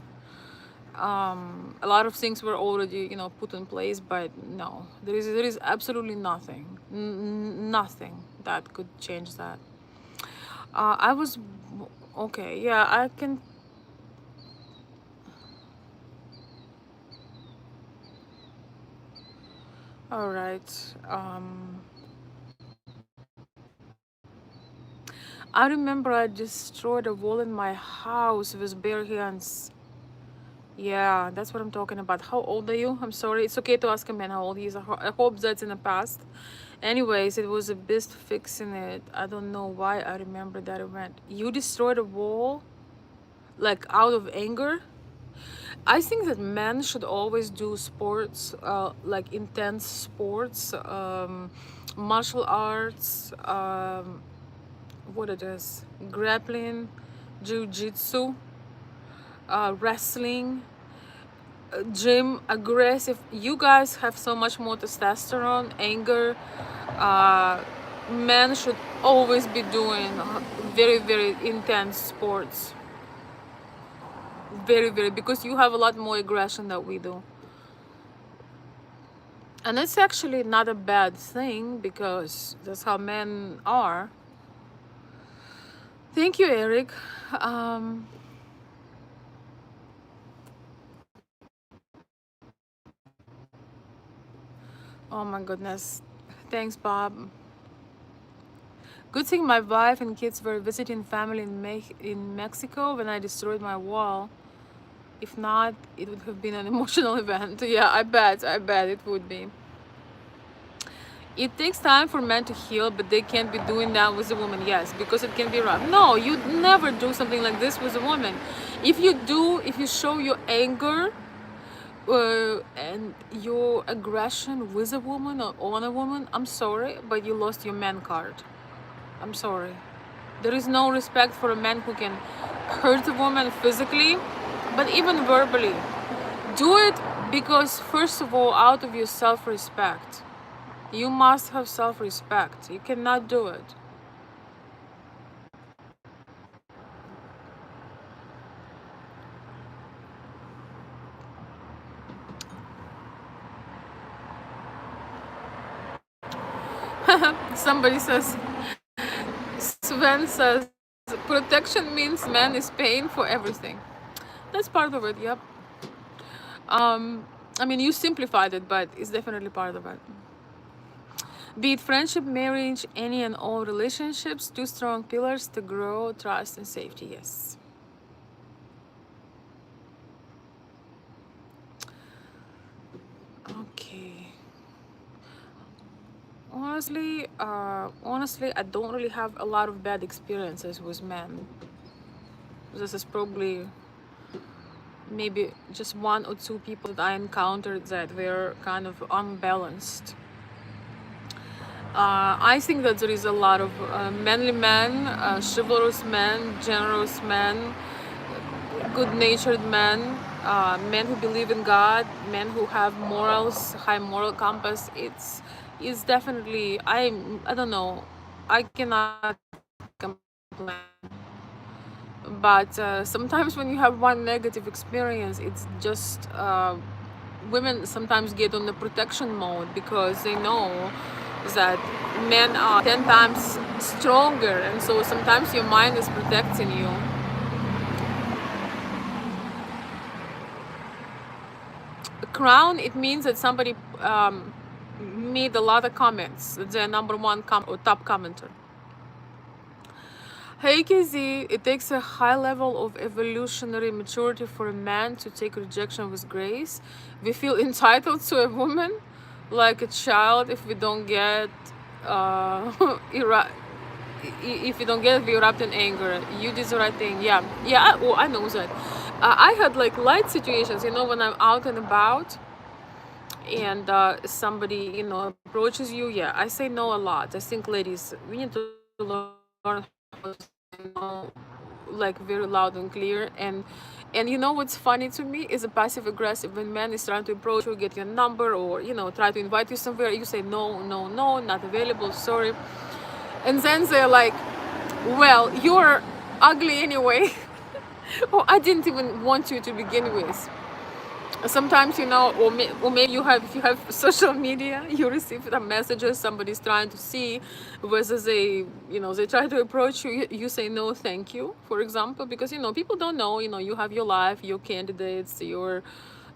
a lot of things were already, put in place, but no. There is absolutely nothing. Nothing that could change that. I was okay, yeah, I can. All right. I remember I destroyed a wall in my house with bare hands. Yeah, that's what I'm talking about. How old are you? I'm sorry. It's okay to ask a man how old he is. I hope that's in the past. Anyways, it was a beast fixing it. I don't know why I remember that event. You destroyed a wall, like out of anger? I think that men should always do sports, like intense sports, martial arts, what it is, grappling, jiu-jitsu, wrestling, gym, aggressive. You guys have so much more testosterone, anger. uh, Men should always be doing very, very intense sports. Very, very, because you have a lot more aggression than we do. And it's actually not a bad thing because that's how men are. Thank you, Eric. um, oh my goodness. Thanks, Bob. Good thing my wife and kids were visiting family in Mexico when I destroyed my wall. If not, it would have been an emotional event. Yeah, I bet it would be. It takes time for men to heal, but they can't be doing that with a woman. Yes, because it can be rough. No, you'd never do something like this with a woman. If you show your anger and your aggression with a woman or on a woman, I'm sorry, but you lost your man card. I'm sorry. There is no respect for a man who can hurt a woman physically, but even verbally. Do it because, first of all, out of your self respect. You must have self respect. You cannot do it. Somebody says, Sven says, protection means man is paying for everything. That's part of it, yep. I mean, you simplified it, but it's definitely part of it. Be it friendship, marriage, any and all relationships, two strong pillars to grow, trust, and safety. Yes. Okay. Honestly, I don't really have a lot of bad experiences with men. This is probably maybe just one or two people that I encountered that were kind of unbalanced. I think that there is a lot of manly men, chivalrous men, generous men, good-natured men, men who believe in God, men who have morals, high moral compass. It's definitely, I don't know, I cannot complain. But sometimes when you have one negative experience, it's just women sometimes get on the protection mode because they know that men are 10 times stronger, and so sometimes your mind is protecting you. Crown, it means that somebody made a lot of comments. The number one or top commenter. Hey KZ, it takes a high level of evolutionary maturity for a man to take rejection with grace. We feel entitled to a woman like a child if we don't get uh, if you don't get it, we erupt in anger. You did the right thing. Yeah, yeah. Oh, I know that. I had like light situations, when I'm out and about and somebody, approaches you. Yeah, I say no a lot. I think ladies, we need to learn how to say no, like very loud and clear. And And you know what's funny to me is a passive aggressive. When man is trying to approach you, get your number, or try to invite you somewhere, you say no, no, no, not available, sorry. And then they're like, well, you're ugly anyway. Or I didn't even want you to begin with. Sometimes, or maybe if you have social media, you receive some messages, somebody's trying to see whether they try to approach you, you say no thank you, for example, because people don't know, you have your life, your candidates, you are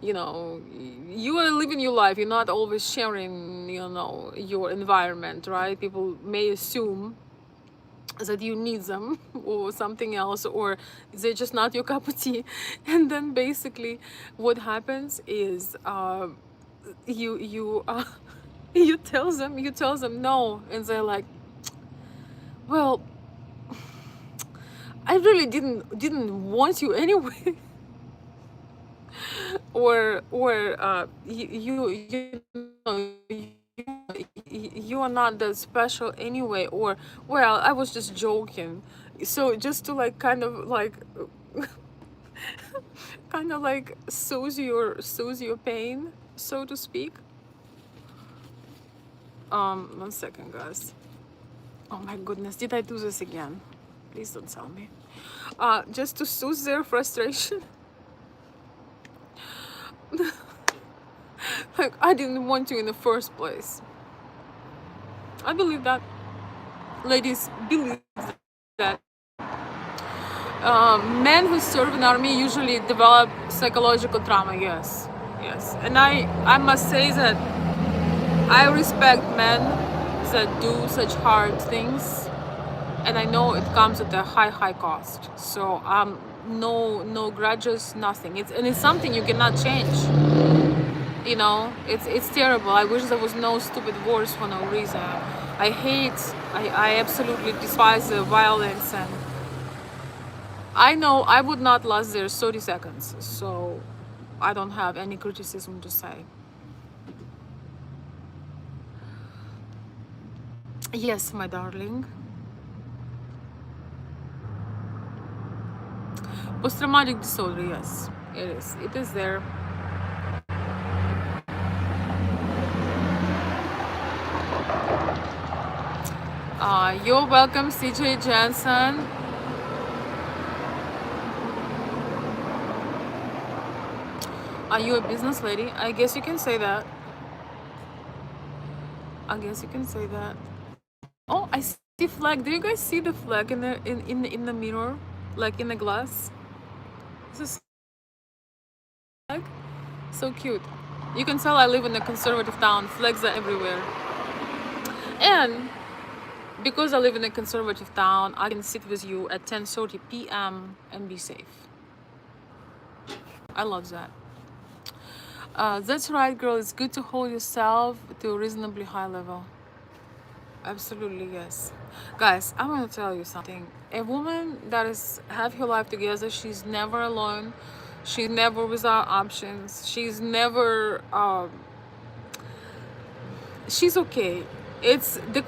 living your life, you're not always sharing your environment, right? People may assume that you need them or something else, or they're just not your cup of tea. And then basically what happens is you you tell them no, and they're like, well, I really didn't want you anyway. Or you are not that special anyway, or well, I was just joking. So just to like kind of like soothe your pain, so to speak. 1 second, guys. Oh my goodness, did I do this again? Please don't tell me. Just to soothe their frustration. Like, I didn't want you in the first place. I believe that. Ladies, believe that. Men who serve in army usually develop psychological trauma. Yes, yes. And I must say that I respect men that do such hard things, and I know it comes at a high cost. So no grudges, nothing. It's something you cannot change. It's terrible. I wish there was no stupid wars for no reason. I absolutely despise the violence, and I know I would not last there 30 seconds, so I don't have any criticism to say. Yes, my darling. Post-traumatic disorder, yes, it is. It is there. You're welcome, CJ Jansen. Are you a business lady? I guess you can say that. I guess you can say that. Oh, I see flag. Do you guys see the flag in the mirror, like in the glass? This is flag. So cute. You can tell I live in a conservative town. Flags are everywhere. And because I live in a conservative town, I can sit with you at 10:30 p.m. and be safe. I love that. That's right, girl. It's good to hold yourself to a reasonably high level. Absolutely, yes. Guys, I want to tell you something. A woman that is have her life together, she's never alone. She's never without options. She's never she's okay. It's the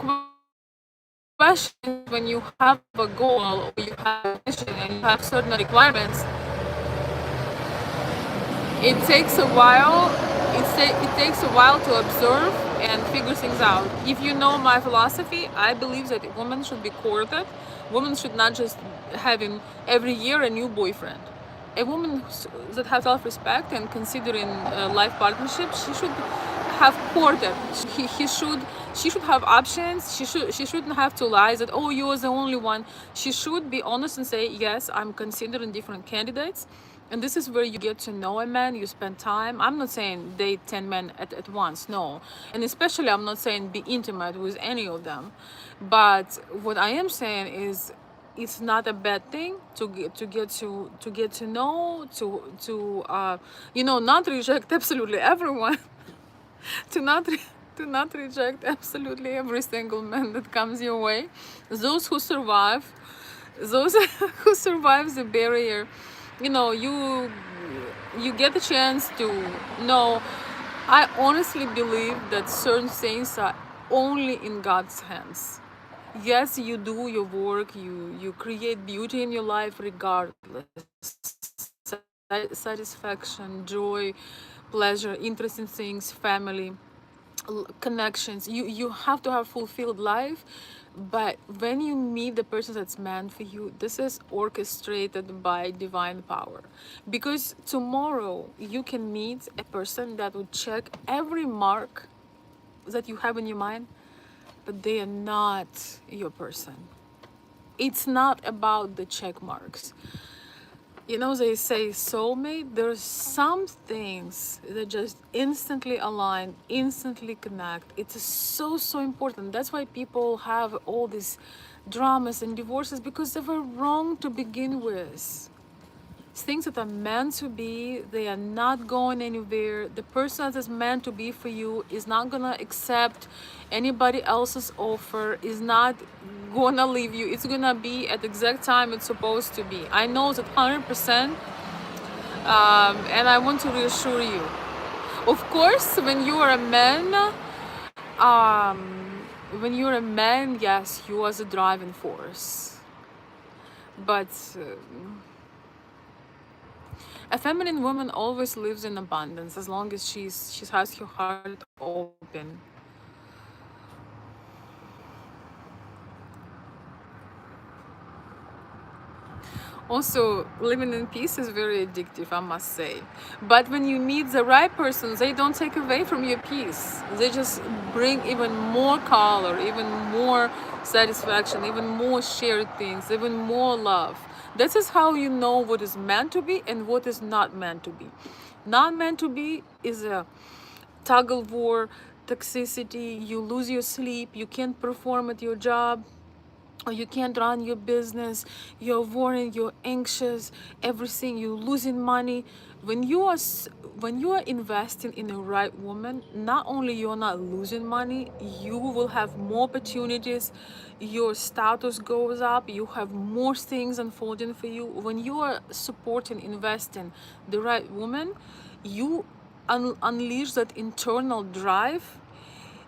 question when you have a goal, or you have a mission, and you have certain requirements. It takes a while. It takes a while to observe and figure things out. If you know my philosophy, I believe that a woman should be courted. Women should not just having every year a new boyfriend. A woman that has self-respect and considering life partnership, she should have courted. She should have options. She shouldn't have to lie that, oh, you're the only one. She should be honest and say, yes, I'm considering different candidates. And this is where you get to know a man, you spend time. I'm not saying date 10 men at once, no. And especially I'm not saying be intimate with any of them. But what I am saying is it's not a bad thing to get to know, not reject absolutely everyone. to not re- to not reject absolutely every single man that comes your way. Those who survive, those who survive the barrier, you get a chance to know. I honestly believe that certain things are only in God's hands. Yes, you do your work, you create beauty in your life regardless. satisfaction, joy, pleasure, interesting things, family, connections. You have to have fulfilled life. But when you meet the person that's meant for you, this is orchestrated by divine power, because tomorrow you can meet a person that would check every mark that you have in your mind, but they are not your person. It's not about the check marks. You know, they say soulmate. There's some things that just instantly align, instantly connect. It's so important. That's why people have all these dramas and divorces, because they were wrong to begin with. Things that are meant to be, they are not going anywhere. The person that is meant to be for you is not gonna accept anybody else's offer, is not gonna leave you. It's gonna be at the exact time it's supposed to be. I know that 100%. And I want to reassure you, of course, when you're a man, yes, you are the driving force. But a feminine woman always lives in abundance as long as she has her heart open. Also, living in peace is very addictive, I must say. But when you meet the right person, they don't take away from your peace. They just bring even more color, even more satisfaction, even more shared things, even more love. This is how you know what is meant to be and what is not meant to be. Not meant to be is a tug of war, toxicity, you lose your sleep, you can't perform at your job, or you can't run your business, you're worried, you're anxious, everything, you're losing money. When you are investing in a right woman, not only you're not losing money, you will have more opportunities, your status goes up, you have more things unfolding for you. When you are supporting, investing the right woman, you unleash that internal drive.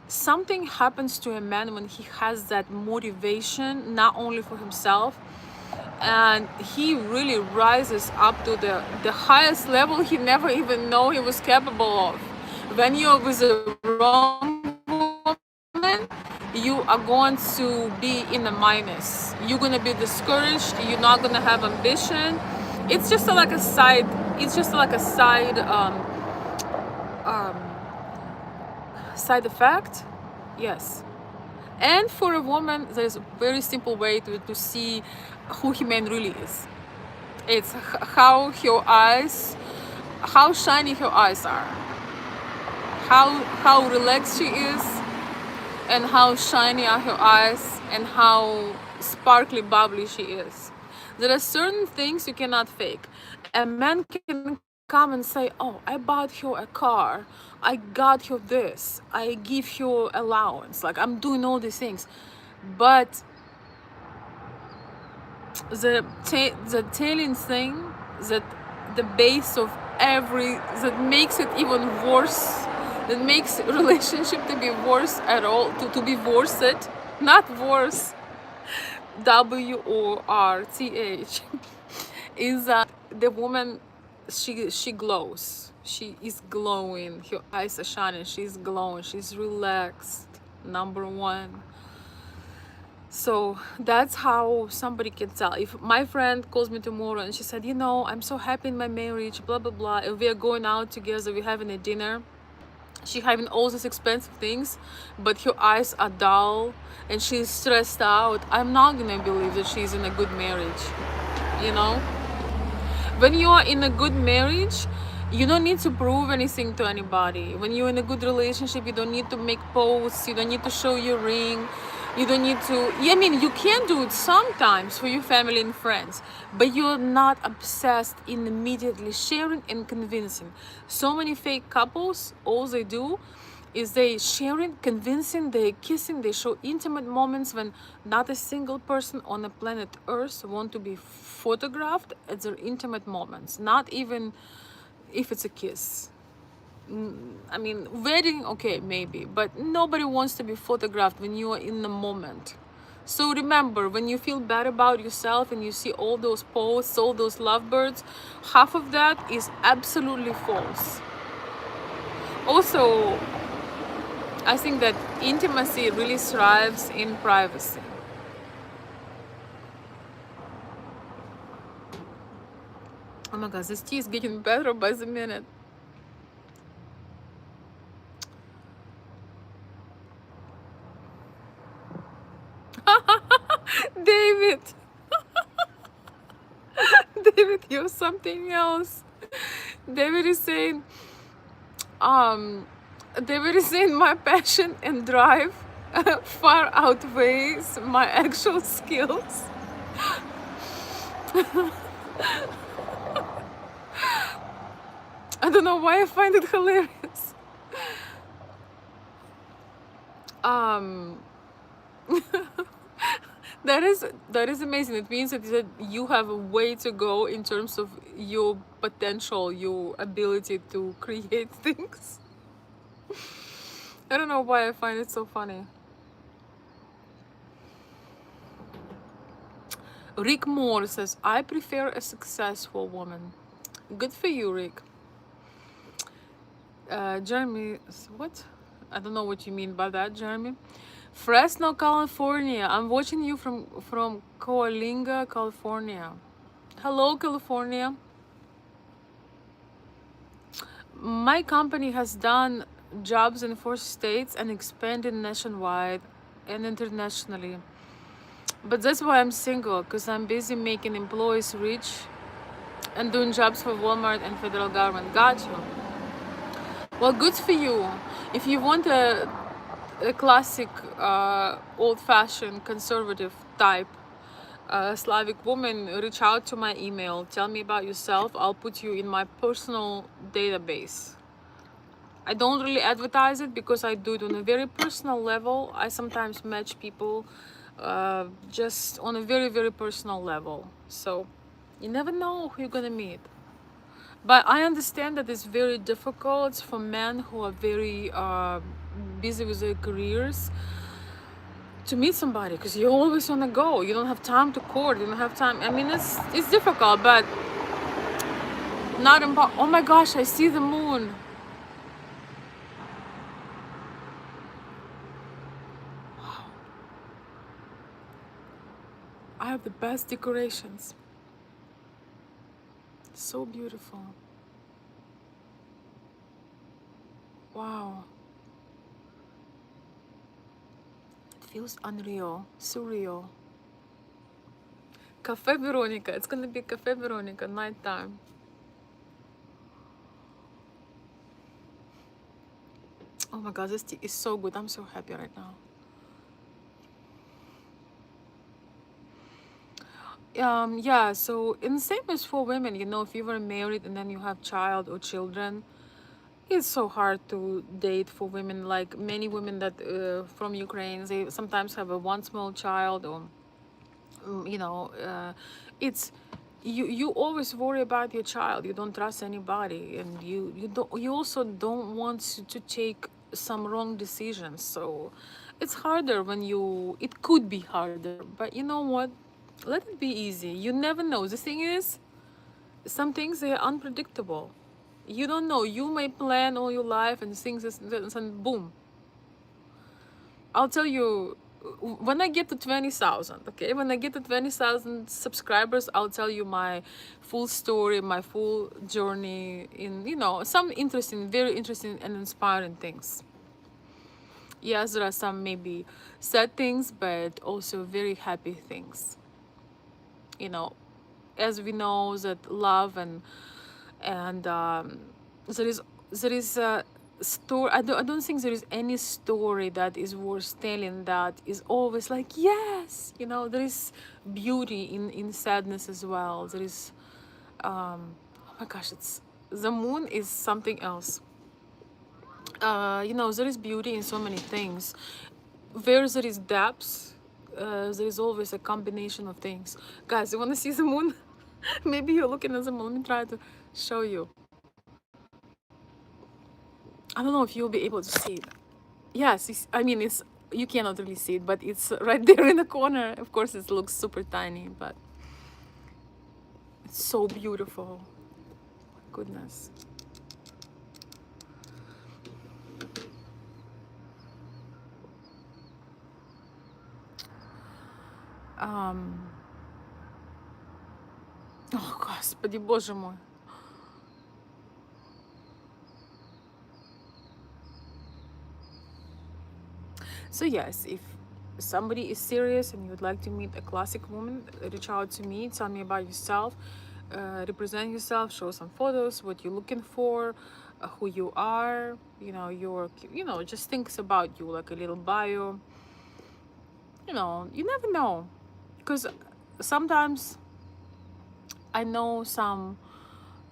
Something happens to a man when he has that motivation, not only for himself, and he really rises up to the highest level he never even know he was capable of. When you're with the wrong woman, you are going to be in a minus. You're going to be discouraged, you're not going to have ambition. It's just like a side, um, side effect. Yes. And for a woman, there's a very simple way to see who he man really is. It's how shiny her eyes are, how relaxed she is, and how shiny are her eyes, and how sparkly, bubbly she is. There are certain things you cannot fake. A man can come and say, "Oh, I bought her a car, I got her this, I give her allowance, like I'm doing all these things," but the telling thing, that the base of every, that makes it even worse, that makes relationship to be worse at all, to be worse, not worse, WORTH, is that the woman, she glows, she is glowing, her eyes are shining, she's glowing, she's relaxed, number one. So that's how somebody can tell. If my friend calls me tomorrow and she said, "You know, I'm so happy in my marriage, blah blah blah, and we are going out together, we're having a dinner, she having all these expensive things, but her eyes are dull and she's stressed out," I'm not gonna believe that she's in a good marriage. You know, when you are in a good marriage, you don't need to prove anything to anybody. When you're in a good relationship, you don't need to make posts, you don't need to show your ring, you don't need to, I mean, you can do it sometimes for your family and friends, but you're not obsessed in immediately sharing and convincing. So many fake couples, all they do is they sharing, convincing, they kissing, they show intimate moments when not a single person on the planet Earth want to be photographed at their intimate moments, not even if it's a kiss. I mean, wedding, okay, maybe, but nobody wants to be photographed when you are in the moment. So remember, when you feel bad about yourself and you see all those posts, all those lovebirds, half of that is absolutely false. Also, I think that intimacy really thrives in privacy. Oh my god, this tea is getting better by the minute. David, David, you're something else. David is saying, um, David is saying my passion and drive far outweighs my actual skills. I don't know why I find it hilarious. Um, that is amazing. It means that you have a way to go in terms of your potential, your ability to create things. I don't know why I find it so funny. Rick Moore says, I prefer a successful woman. Good for you, Rick. Jeremy, what? I don't know what you mean by that, Jeremy. Fresno, California. I'm watching you from Coalinga, California. Hello, California. My company has done jobs in 4 states and expanded nationwide and internationally. But that's why I'm single, because I'm busy making employees rich and doing jobs for Walmart and federal government. Got you. Well, good for you. If you want a classic, old-fashioned, conservative type Slavic woman, reach out to my email. Tell me about yourself. I'll put you in my personal database. I don't really advertise it because I do it on a very personal level. I sometimes match people just on a very, very personal level. So you never know who you're gonna meet. But I understand that it's very difficult for men who are very busy with their careers to meet somebody, because you're always on the go. You don't have time to court. You don't have time. I mean, it's difficult, but not impossible. Oh my gosh, I see the moon. I have the best decorations. So beautiful. Wow. It feels unreal, surreal. Cafe Veronica. It's gonna be Cafe Veronica, nighttime. Oh my god, this tea is so good. I'm so happy right now. Yeah, so in the same as for women, you know, if you were married and then you have child or children, it's so hard to date for women. Like many women that from Ukraine, they sometimes have a one small child, or you know, it's you always worry about your child. You don't trust anybody, and you also don't want to take some wrong decisions. So it's harder when it could be harder, but you know what, let it be easy. You never know. The thing is, some things, they are unpredictable. You don't know. You may plan all your life and things and boom. I'll tell you, when I get to 20,000, okay, when I get to 20,000 subscribers, I'll tell you my full story, my full journey in, you know, some interesting, very interesting and inspiring things. Yes, there are some maybe sad things, but also very happy things. You know, as we know that love and there is a story. I don't think there is any story that is worth telling that is always like, yes, you know, there is beauty in sadness as well. There is oh my gosh, it's the moon is something else. You know, there is beauty in so many things. Where there is depth, there is always a combination of things. Guys, you want to see the moon? Maybe you're looking at the moon. Let me try to show you. I don't know if you'll be able to see it. Yes, I mean, it's You cannot really see it, but it's right there in the corner. Of course, it looks super tiny, but it's so beautiful. Goodness. Um, О, Господи, Боже мой. So yes, if somebody is serious and you would like to meet a classic woman, reach out to me, tell me about yourself, represent yourself, show some photos, what you're looking for, who you are, just things about you, like a little bio. You never know. Because sometimes I know some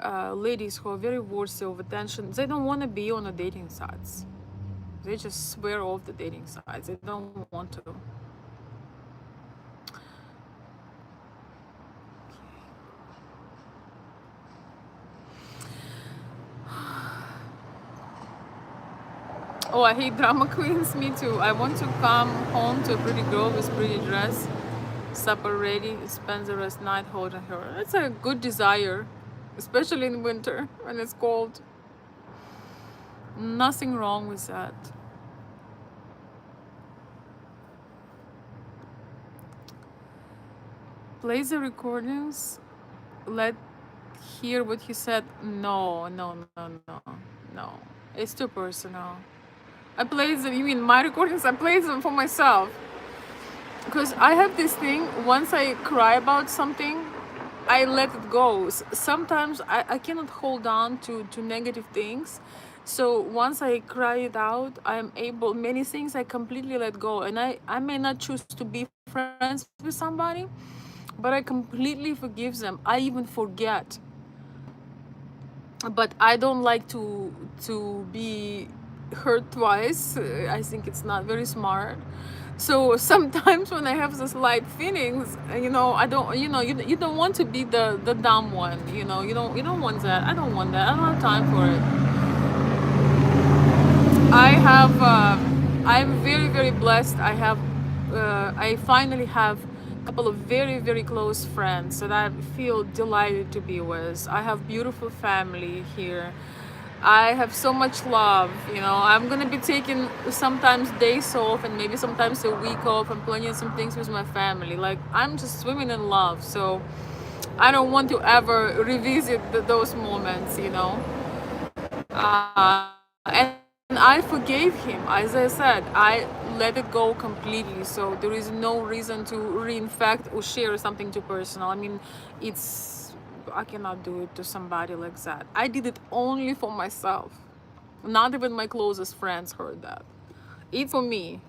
ladies who are very worthy of attention. They don't want to be on the dating sites. They just swear off the dating sites. They don't want to. Oh, I hate drama queens. Me too. I want to come home to a pretty girl with pretty dress, supper ready, spend the rest night holding her. That's a good desire, especially in winter when it's cold. Nothing wrong with that. Play the recordings. Let hear what he said. No, no, no, no, no. It's too personal. I play them. You mean my recordings? I play them for myself because I have this thing. Once I cry about something, I let it go. Sometimes I cannot hold on to negative things. So once I cry it out, I'm able, many things I completely let go. And I may not choose to be friends with somebody, but I completely forgive them. I even forget. But I don't like to be hurt twice. I think it's not very smart. So sometimes when I have those light feelings, I don't, you don't want to be the dumb one. You don't want that. I don't want that. I don't have time for it. I'm very, very blessed. I finally have a couple of very, very close friends that I feel delighted to be with. I have beautiful family here. I have so much love. I'm gonna be taking sometimes days off and maybe sometimes a week off and planning some things with my family. Like, I'm just swimming in love. So I don't want to ever revisit those moments. And I forgave him. As I said, I let it go completely. So there is no reason to reinfect or share something too personal. I mean, I cannot do it to somebody like that. I did it only for myself. Not even my closest friends heard that. It's for me.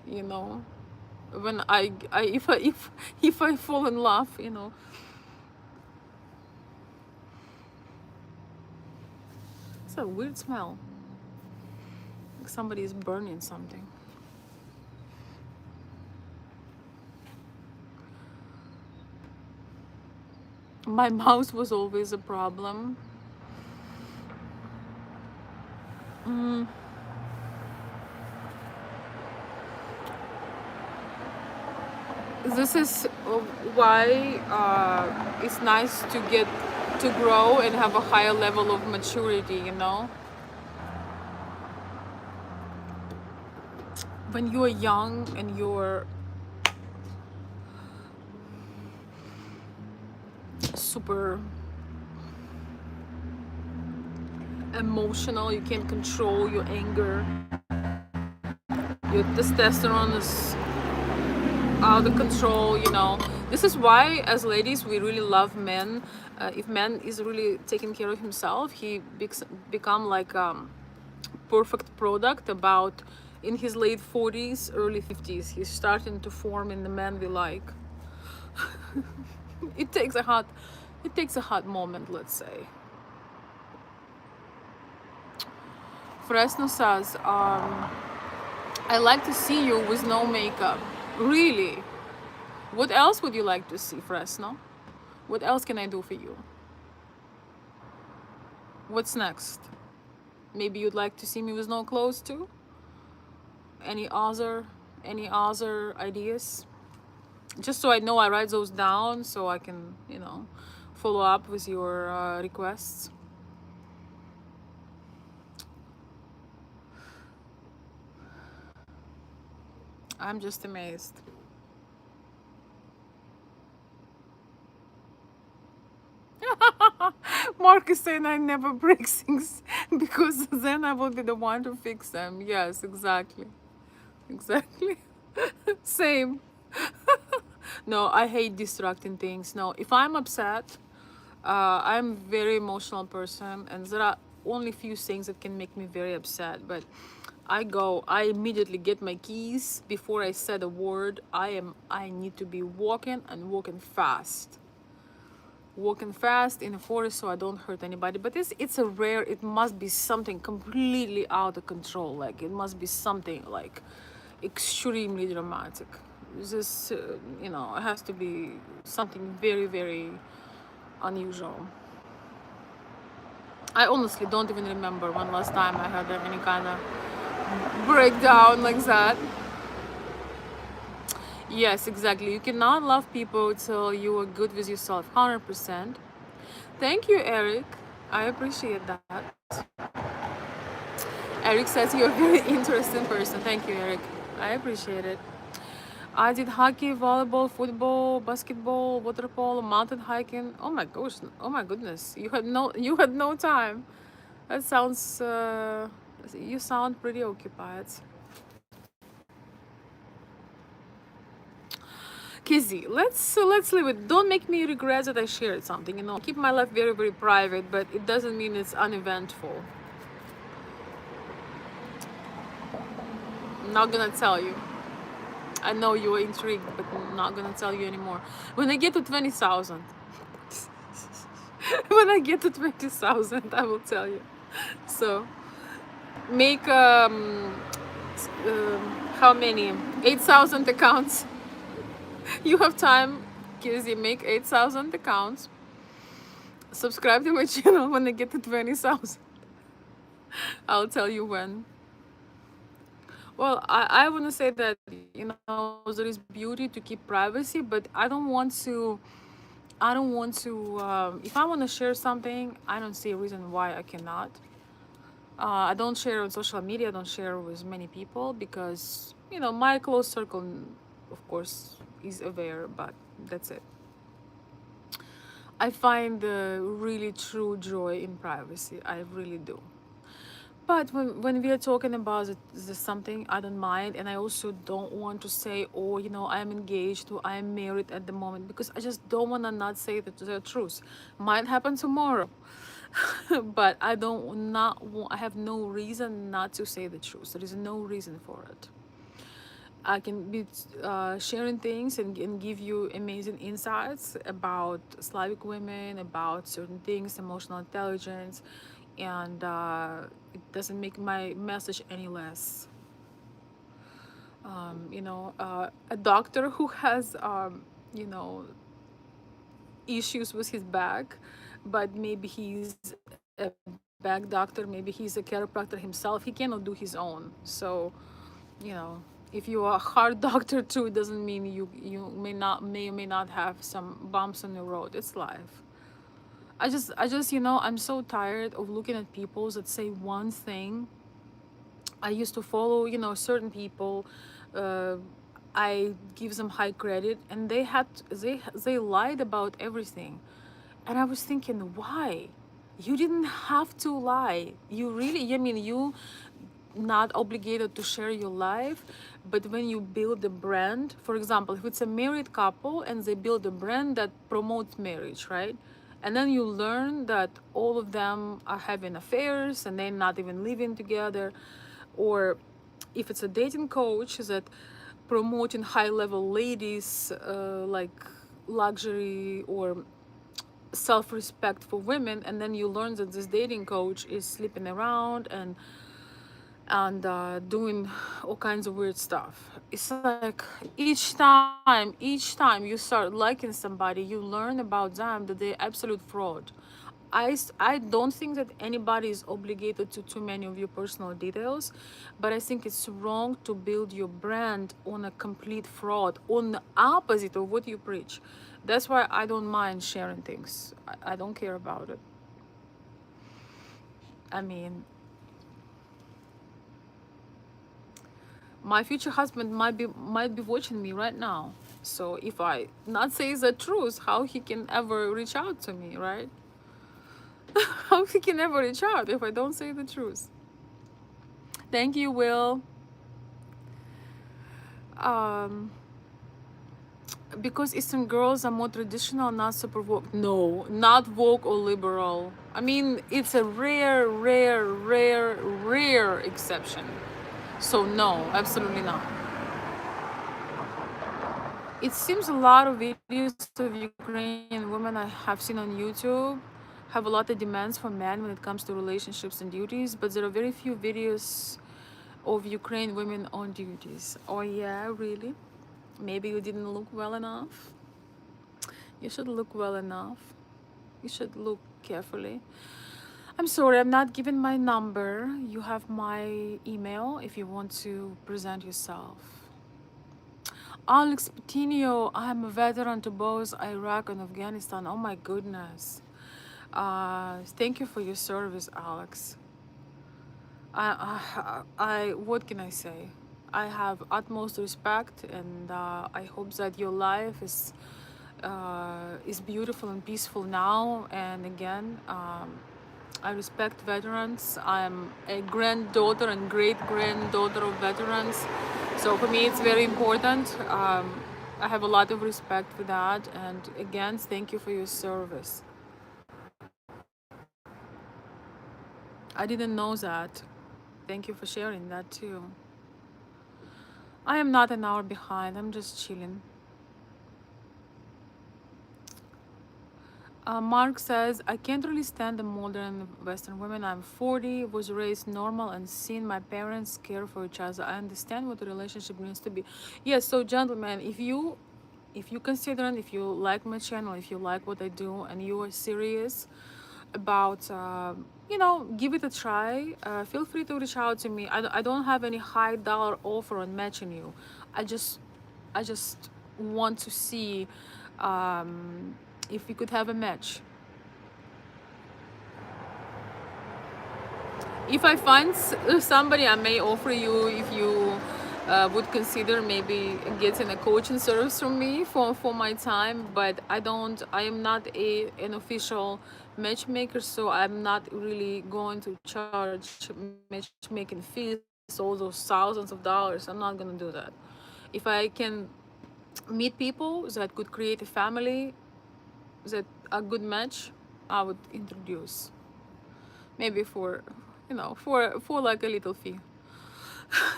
When if I fall in love. It's a weird smell. Like somebody is burning something. My mouse was always a problem. This is why it's nice to grow and have a higher level of maturity. When you're young and you're super emotional, you can't control your anger, your testosterone is out of control. This is why as ladies we really love men. If man is really taking care of himself, he become like perfect product. About in his late 40s, early 50s, he's starting to form in the man we like. it takes a hot moment, let's say. Fresno says, I like to see you with no makeup. Really? What else would you like to see, Fresno? What else can I do for you? What's next? Maybe you'd like to see me with no clothes too? Any other Any other ideas? Just so I know, I write those down so I can, follow up with your requests. I'm just amazed. Mark is saying I never break things because then I will be the one to fix them. Yes, exactly. Exactly. Same. No, I hate distracting things. No, if I'm upset, I'm a very emotional person, and there are only few things that can make me very upset. But I immediately get my keys before I said a word. I need to be walking and walking fast in the forest so I don't hurt anybody. But it's a rare. It must be something completely out of control. Like it must be something like extremely dramatic. This, it has to be something very, very unusual. I honestly don't even remember when last time I had any kind of breakdown like that. Yes, exactly. You cannot love people till you are good with yourself, 100%. Thank you, Eric. I appreciate that. Eric says you're a very interesting person. Thank you, Eric. I appreciate it. I did hockey, volleyball, football, basketball, water polo, mountain hiking. Oh my gosh! Oh my goodness! You had no time. That sounds. You sound pretty occupied. Kizzy, let's leave it. Don't make me regret that I shared something. Keep my life very very private, but it doesn't mean it's uneventful. I'm not gonna tell you. I know you are intrigued, but I'm not gonna tell you anymore. When I get to 20,000, when I get to 20,000, I will tell you. So make how many? 8,000 accounts. You have time, Kizzy. Make 8,000 accounts. Subscribe to my channel when I get to 20,000. I'll tell you when. Well, I want to say that, there is beauty to keep privacy, but I don't want to, if I want to share something, I don't see a reason why I cannot. I don't share on social media, I don't share with many people because, my close circle, of course, is aware, but that's it. I find the really true joy in privacy. I really do. But when we are talking about something, I don't mind. And I also don't want to say, oh, I'm engaged or I'm married at the moment because I just don't want to not say the truth. Might happen tomorrow. But I have no reason not to say the truth. There is no reason for it. I can be sharing things and give you amazing insights about Slavic women, about certain things, emotional intelligence, and it doesn't make my message any less. A doctor who has, you know, issues with his back, but maybe he's a back doctor, maybe he's a chiropractor himself, he cannot do his own. So, you know, if you are a heart doctor too, it doesn't mean you may or may not have some bumps on the road. It's life. I just I'm so tired of looking at people that say one thing. I used to follow, certain people. Uh, I give them high credit, and they lied about everything, and I was thinking, why? You didn't have to lie. You really, I mean, you not obligated to share your life, but when you build a brand, for example, if it's a married couple and they build a brand that promotes marriage, right? And then you learn that all of them are having affairs and they're not even living together, or if it's a dating coach that promoting high level ladies, like luxury or self-respect for women, and then you learn that this dating coach is sleeping around and doing all kinds of weird stuff. It's like each time you start liking somebody, you learn about them that they're absolute fraud. I don't think that anybody is obligated to too many of your personal details, but I think it's wrong to build your brand on a complete fraud, on the opposite of what you preach. That's why I don't mind sharing things. I don't care about it. I mean, my future husband might be watching me right now. So if I not say the truth, how he can ever reach out to me, right? How he can ever reach out if I don't say the truth? Thank you, Will. Um, because Eastern girls are more traditional, not super woke. No, not woke or liberal. I mean, it's a rare, rare, rare, rare exception. So no, absolutely not. It seems a lot of videos of Ukrainian women I have seen on YouTube have a lot of demands from men when it comes to relationships and duties, but there are very few videos of Ukrainian women on duties. Oh yeah, really? Maybe you didn't look well enough. You should look well enough. You should look carefully. I'm sorry, I'm not giving my number. You have my email if you want to present yourself. Alex Patino, I'm a veteran to both Iraq and Afghanistan. Oh my goodness. Thank you for your service, Alex. What can I say? I have utmost respect, and I hope that your life is beautiful and peaceful now. And again, I respect veterans. I'm a granddaughter and great granddaughter of veterans, so for me it's very important. I have a lot of respect for that, and again, thank you for your service. I didn't know that. Thank you for sharing that too. I am not an hour behind. I'm just chilling. Mark says, I can't really stand the modern Western women. I'm 40, was raised normal and seen my parents care for each other. I understand what a relationship needs to be. Yes, so gentlemen, if you consider, and if you like my channel, if you like what I do, and you are serious about give it a try, feel free to reach out to me. I don't have any high dollar offer on matching you. I just want to see if we could have a match. If I find somebody, I may offer you, if you would consider maybe getting a coaching service from me for my time. But I am not an official matchmaker, so I'm not really going to charge matchmaking fees, all those thousands of dollars. I'm not going to do that. If I can meet people that could create a family, that a good match, I would introduce, maybe for like a little fee.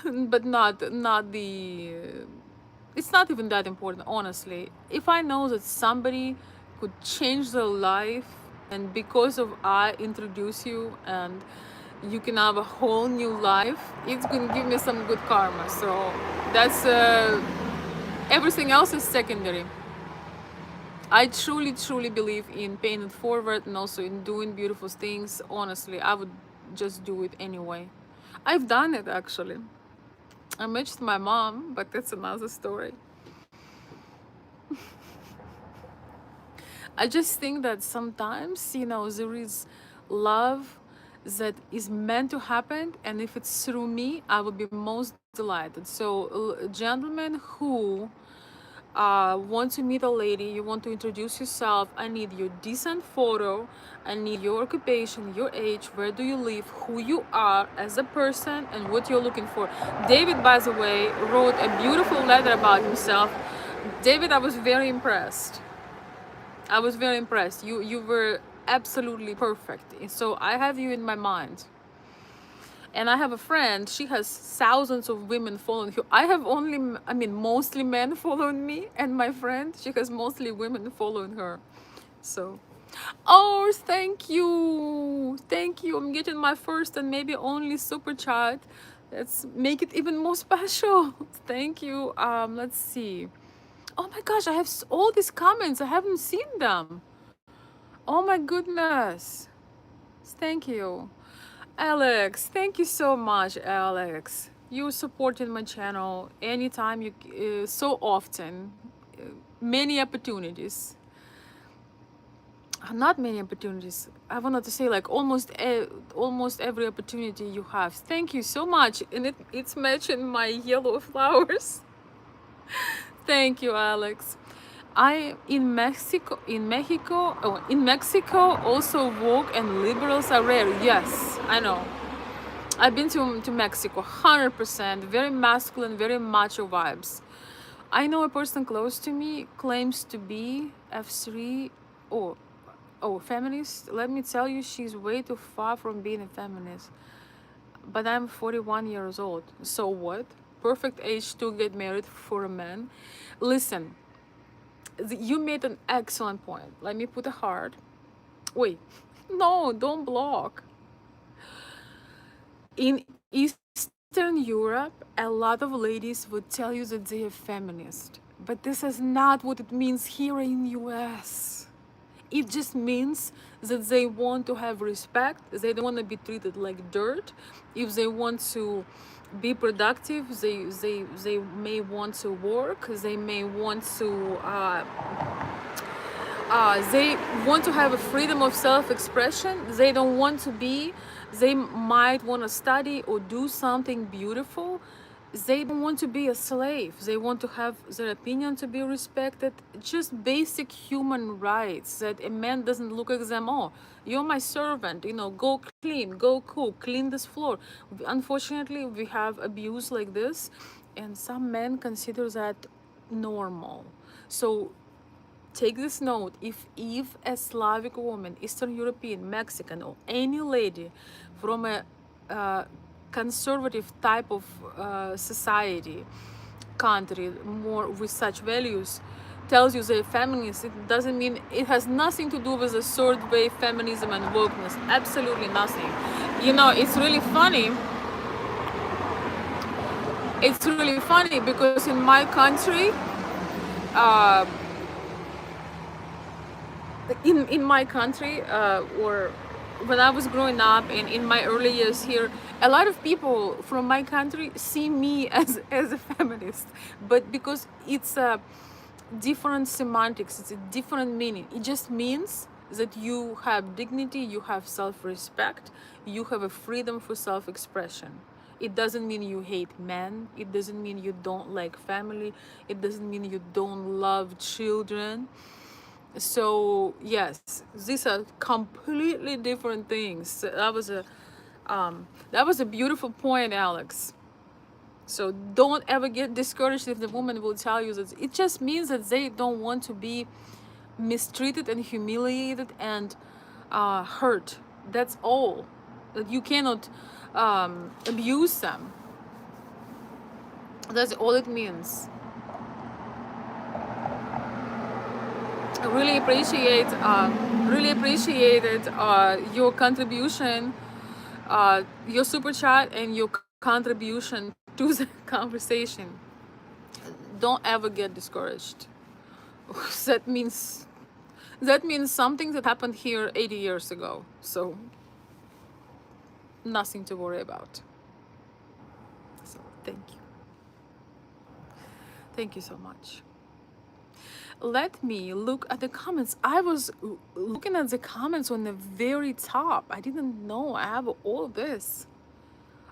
But not the it's not even that important, honestly. If I know that somebody could change their life, and because of I introduce you, and you can have a whole new life, it's gonna give me some good karma. So that's everything else is secondary. I truly, truly believe in paying it forward, and also in doing beautiful things. Honestly, I would just do it anyway. I've done it actually. I matched my mom, but that's another story. I just think that sometimes, there is love that is meant to happen, and if it's through me, I will be most delighted. So, gentlemen who want to meet a lady, you want to introduce yourself, I need your decent photo, I need your occupation, your age, where do you live, who you are as a person, and what you're looking for. David, by the way, wrote a beautiful letter about himself. David, I was very impressed. You were absolutely perfect. So I have you in my mind. And I have a friend, she has thousands of women following her. I have only, mostly men following me, and my friend, she has mostly women following her. So, oh, thank you. Thank you. I'm getting my first and maybe only super chat. Let's make it even more special. Thank you. Let's see. Oh my gosh, I have all these comments. I haven't seen them. Oh my goodness. Thank you. Alex, thank you so much, Alex. You supported my channel anytime you, so often, many opportunities. Not many opportunities. I wanted to say like almost every opportunity you have. Thank you so much, and it's matching my yellow flowers. Thank you, Alex. I in Mexico also woke and liberals are rare. Yes, I know. I've been to Mexico, 100%, very masculine, very macho vibes. I know a person close to me claims to be F3. Oh, feminist. Let me tell you, she's way too far from being a feminist. But I'm 41 years old. So what? Perfect age to get married for a man. Listen, you made an excellent point. Let me put a heart. Wait, no, don't block. In Eastern Europe, a lot of ladies would tell you that they are feminist, but this is not what it means here in US. It just means that they want to have respect. They don't want to be treated like dirt. If they want to be productive, they may want to work. They may want to they want to have a freedom of self-expression. They don't want to be, they might want to study or do something beautiful. They don't want to be a slave. They want to have their opinion to be respected. Just basic human rights, that a man doesn't look at them, oh, you're my servant, go clean, go cook, clean this floor. Unfortunately, we have abuse like this, and some men consider that normal. So take this note: if a Slavic woman, Eastern European, Mexican, or any lady from a conservative type of society, country, more with such values, tells you they're feminist, it doesn't mean, it has nothing to do with the third wave feminism and wokeness. Absolutely nothing. It's really funny. It's really funny because in my country, uh, in my country, or when I was growing up and in my early years here, a lot of people from my country see me as a feminist, but because it's a different semantics, it's a different meaning. It just means that you have dignity, you have self-respect, you have a freedom for self-expression. It doesn't mean you hate men. It doesn't mean you don't like family. It doesn't mean you don't love children. So yes, these are completely different things. That was a beautiful point, Alex. So don't ever get discouraged if the woman will tell you that. It just means that they don't want to be mistreated and humiliated and hurt. That's all. That you cannot abuse them. That's all it means. I really appreciated your contribution, your super chat, and your contribution to the conversation. Don't ever get discouraged. that means that means something that happened here 80 years ago. So nothing to worry about. So thank you so much. Let me look at the comments. I was looking at the comments on the very top. I didn't know I have all this.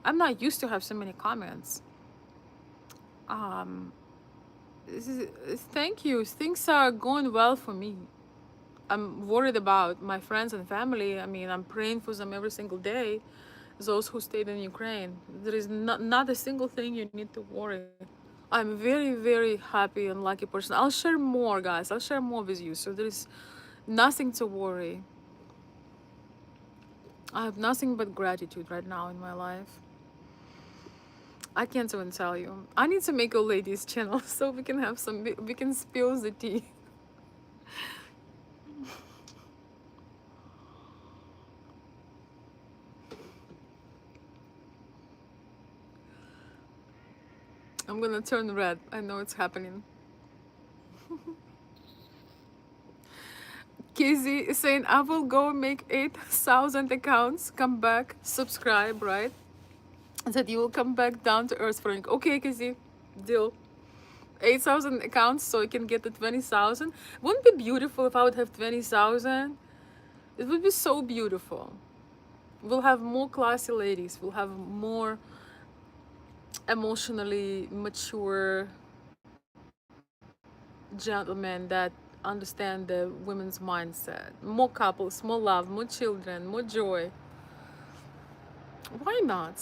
I'm not used to have so many comments. Thank you. Things are going well for me. I'm worried about my friends and family. I mean, I'm praying for them every single day. Those who stayed in Ukraine. There is not a single thing you need to worry. I'm very, very happy and lucky person. I'll share more, guys. I'll share more with you. So there is nothing to worry. I have nothing but gratitude right now in my life. I can't even tell you. I need to make a ladies channel so we can have we can spill the tea. I'm gonna turn red. I know it's happening. Kizzy is saying, I will go make 8,000 accounts, come back, subscribe, right? And said you will come back down to earth for okay, Kizzy, deal. 8,000 accounts so I can get to 20,000. Wouldn't it be beautiful if I would have 20,000? It would be so beautiful. We'll have more classy ladies. We'll have more emotionally mature gentlemen that understand the women's mindset. More couples, more love, more children, more joy. Why not?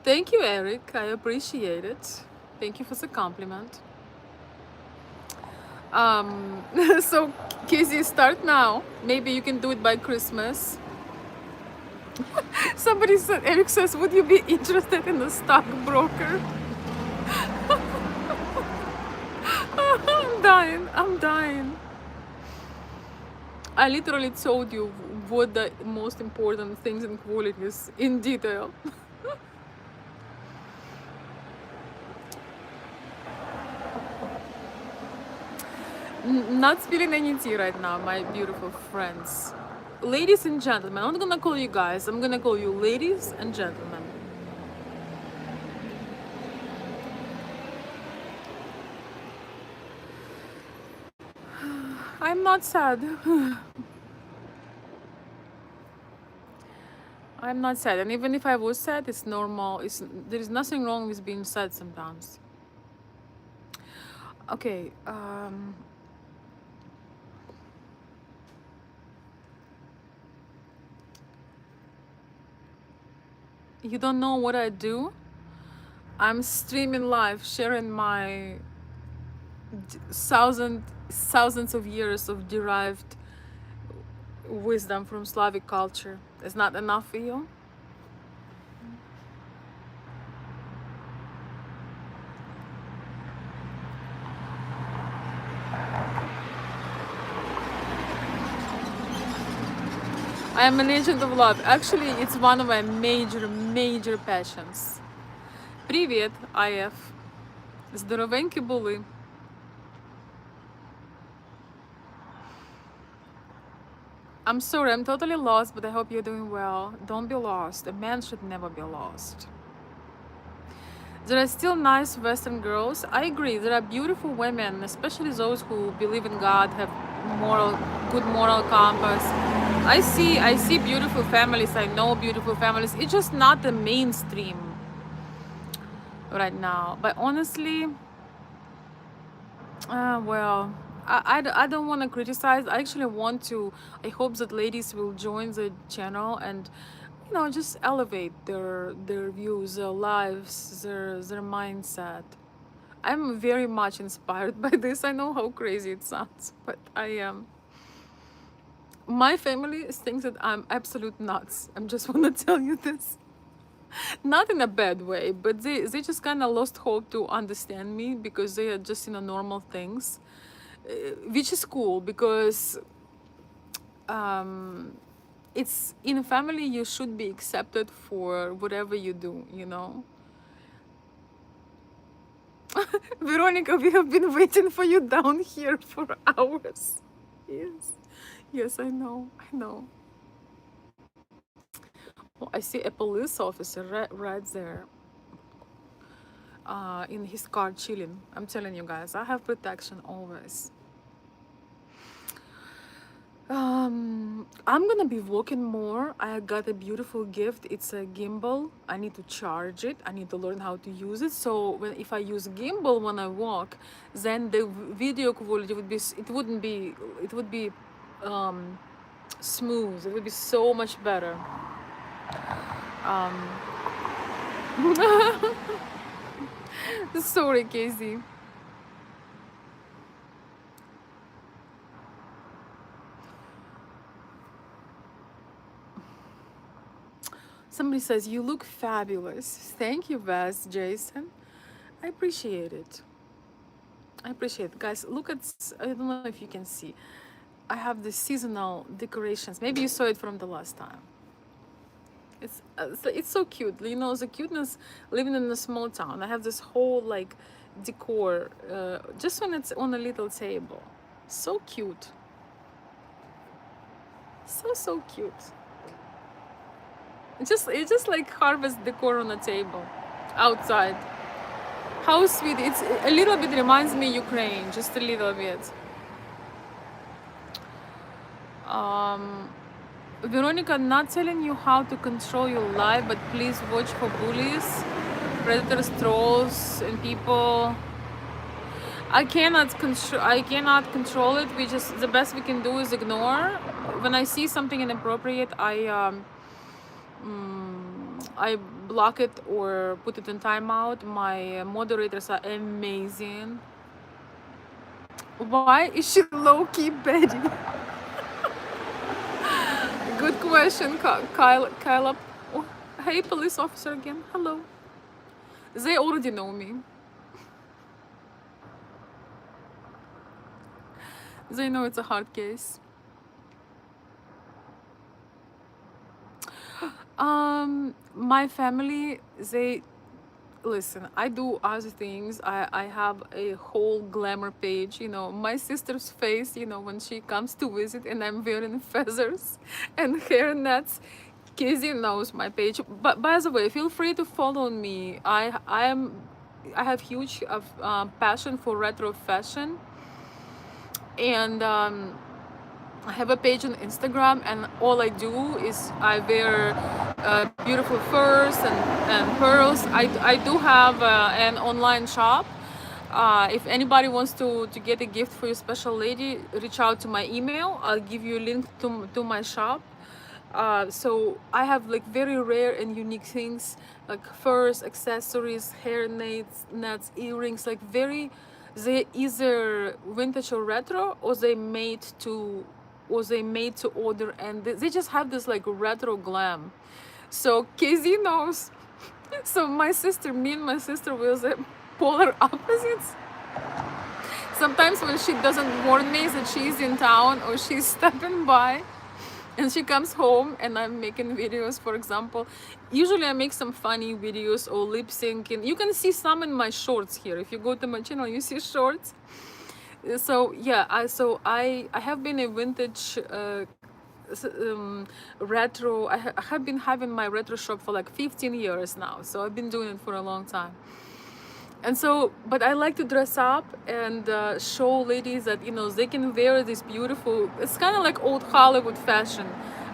Thank you, Eric. I appreciate it. Thank you for the compliment. So Kizzy, start now. Maybe you can do it by Christmas. Somebody said, Eric says, would you be interested in a stockbroker? I'm dying. I'm dying. I literally told you what the most important things and qualities in detail. Not spilling any tea right now, my beautiful friends. Ladies and gentlemen, I'm not gonna call you guys, I'm gonna call you ladies and gentlemen. I'm not sad. I'm not sad, and even if I was sad, it's normal. There is nothing wrong with being sad sometimes. Okay, you don't know what I do? I'm streaming live, sharing my thousands of years of derived wisdom from Slavic culture. Is not enough for you? I am an agent of love. Actually, it's one of my major passions. Привет, IF. Здоровенькі були. I'm sorry, I'm totally lost, but I hope you're doing well. Don't be lost. A man should never be lost. There are still nice Western girls. I agree. There are beautiful women, especially those who believe in God, have good moral compass. I see beautiful families. I know beautiful families. It's just not the mainstream right now. But honestly, well, I don't want to criticize. I actually want to. I hope that ladies will join the channel and, you know, just elevate their views, their lives, their mindset. I'm very much inspired by this. I know how crazy it sounds, but I am. My family thinks that I'm absolute nuts. I just want to tell you this. Not in a bad way, but they just kind of lost hope to understand me because they are just, you know, normal things, which is cool because it's in a family you should be accepted for whatever you do, you know. Veronica, we have been waiting for you down here for hours. Yes, I know. Oh, I see a police officer right there in his car chilling. I'm telling you guys, I have protection always. I'm gonna be walking more. I got a beautiful gift. It's a gimbal. I need to charge it. I need to learn how to use it. So if I use gimbal when I walk, then the video quality would be, it would be smooth. It would be so much better. Sorry, Casey. Somebody says, you look fabulous. Thank you, Vaz, Jason. I appreciate it. Guys, look at, I don't know if you can see. I have the seasonal decorations. Maybe you saw it from the last time. It's so cute. You know, the cuteness living in a small town. I have this whole like decor just when it's on a little table. So cute. So cute. It's just like harvest decor on a table outside. How sweet. It's a little bit reminds me Ukraine, just a little bit. Um, Veronica, not telling you how to control your life, but please watch for bullies, predators, trolls, and people. I cannot control it. We just the best we can do is ignore. When I see something inappropriate, I block it or put it in timeout. My moderators are amazing. Why is she low-key Betty? Good question, Kyle. Oh, hey, police officer again. Hello. They already know me. They know it's a hard case. My family, they listen. I do other things. I have a whole glamour page. You know, my sister's face. You know, when she comes to visit, and I'm wearing feathers and hairnets. Kizzy knows my page. But by the way, feel free to follow me. I have huge passion for retro fashion, and I have a page on Instagram, and all I do is I wear beautiful furs and pearls. I do have an online shop. If anybody wants to get a gift for your special lady, reach out to my email. I'll give you a link to my shop. So I have like very rare and unique things like furs, accessories, hair nets, earrings, like they either vintage or retro, or they made to order, and they just have this like retro glam. So KZ knows. So me and my sister wear the polar opposites. Sometimes when she doesn't warn me that she's in town or she's stepping by, and she comes home and I'm making videos, for example. Usually I make some funny videos or lip syncing. You can see some in my shorts here. If you go to my channel, you see shorts. So yeah, I have been a vintage retro. I have been having my retro shop for like 15 years now. So I've been doing it for a long time. And so, but I like to dress up and show ladies that, you know, they can wear this beautiful, it's kind of like old Hollywood fashion.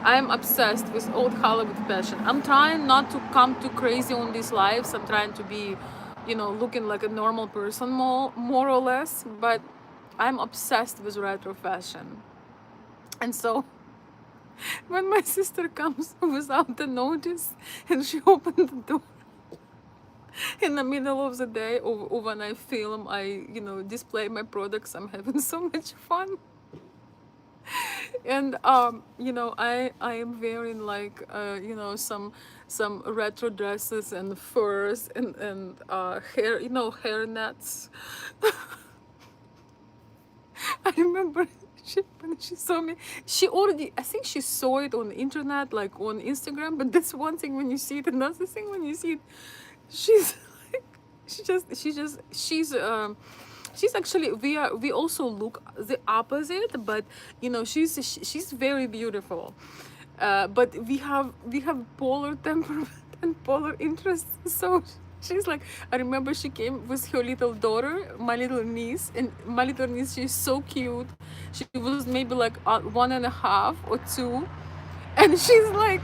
I'm obsessed with old Hollywood fashion. I'm trying not to come too crazy on these lives. I'm trying to be, you know, looking like a normal person more or less, but I'm obsessed with retro fashion. And so when my sister comes without a notice and she opened the door in the middle of the day, or when I film, you know, display my products, I'm having so much fun. And you know, I am wearing like you know, some retro dresses and furs and hair, you know, hair nets. I remember when she saw me, I think she saw it on the internet, like on Instagram, but that's one thing when you see it, another thing when you see it, she's like, she's actually, we also look the opposite, but you know, she's very beautiful, but we have polar temperament and polar interests. So she's like, I remember she came with her little daughter, my little niece, and my little niece, she's so cute. She was maybe like 1.5 or 2, and she's like,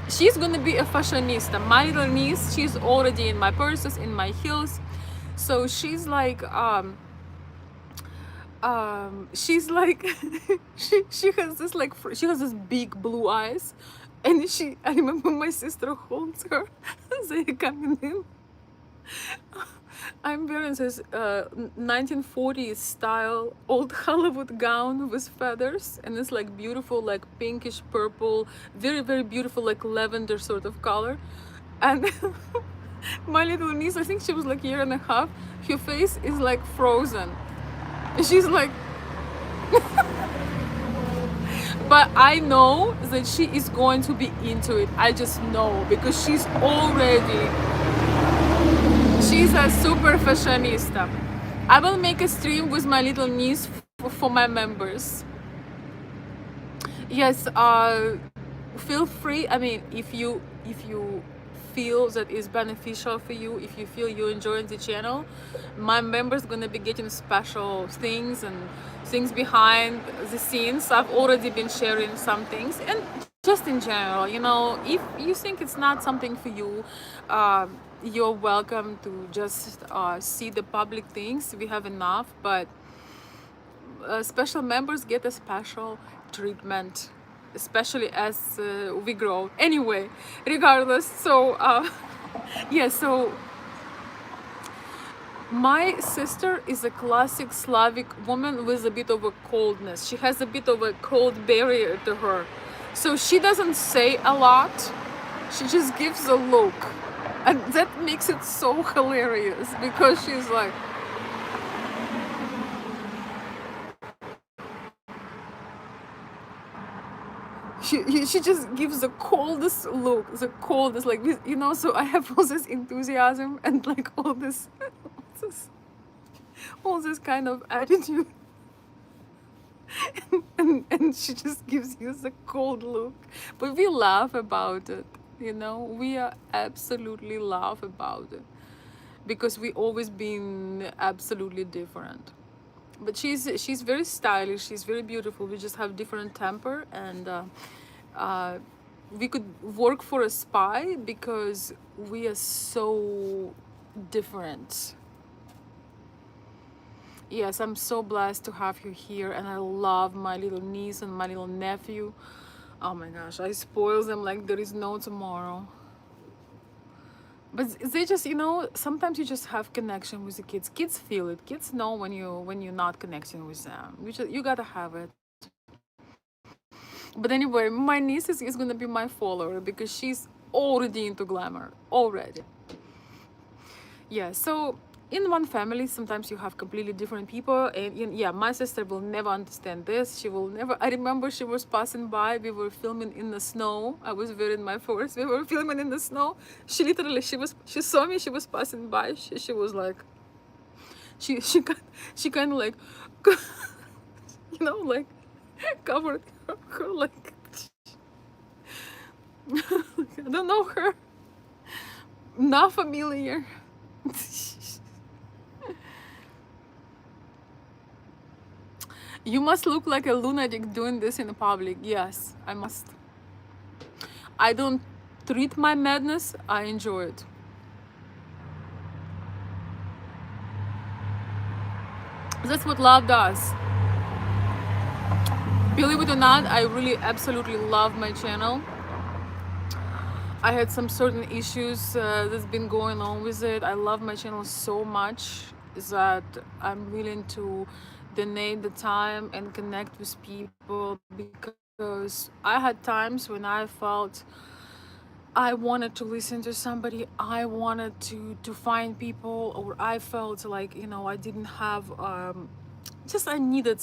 she's gonna be a fashionista. My little niece, she's already in my purses, in my heels. So she's like she's like she has this like she has this big blue eyes, and I remember my sister holds her. They're coming in. I'm wearing this 1940s style old Hollywood gown with feathers, and it's like beautiful, like pinkish purple, very, very beautiful, like lavender sort of color. And my little niece, I think she was like 1.5 years, her face is like frozen. She's like, but I know that she is going to be into it. I just know, because she's a super fashionista. I will make a stream with my little niece for my members. Yes, feel free. I mean, if you feel that is beneficial for you, if you feel you enjoying the channel, my members gonna be getting special things and things behind the scenes. I've already been sharing some things, and just in general, you know, if you think it's not something for you, you're welcome to just see the public things. We have enough, but special members get a special treatment, especially as we grow. Anyway, regardless, so yeah, so my sister is a classic Slavic woman with a bit of a coldness. She has a bit of a cold barrier to her. So she doesn't say a lot, she just gives a look. And that makes it so hilarious because she's like, she just gives the coldest look, the coldest, like, you know. So I have all this enthusiasm and like this, all this kind of attitude, and she just gives you the cold look. But we laugh about it, you know. We are absolutely laugh about it because we always been absolutely different. But she's very stylish, she's very beautiful. We just have different temper, and uh, we could work for a spy because we are so different. Yes, I'm so blessed to have you here, and I love my little niece and my little nephew. Oh my gosh, I spoil them like there is no tomorrow. But they just, you know, sometimes you just have connection with the kids. Kids feel it. Kids know when you're not connecting with them. You gotta have it. But anyway, my niece is gonna be my follower because she's already into glamour already. Yeah, so in one family sometimes you have completely different people, and yeah, my sister will never understand this. She will never. I remember she was passing by, we were filming in the snow. I was wearing my force, we were filming in the snow. She literally, she saw me, she was passing by, she was like, she kind of like you know, like covered her like I don't know her, not familiar. You must look like a lunatic doing this in public. Yes, I must. I don't treat my madness, I enjoy it. That's what love does. Believe it or not, I really absolutely love my channel. I had some certain issues that's been going on with it. I love my channel so much that I'm willing to donate the time and connect with people, because I had times when I felt I wanted to listen to somebody, I wanted to find people, or I felt like, you know, I didn't have just I needed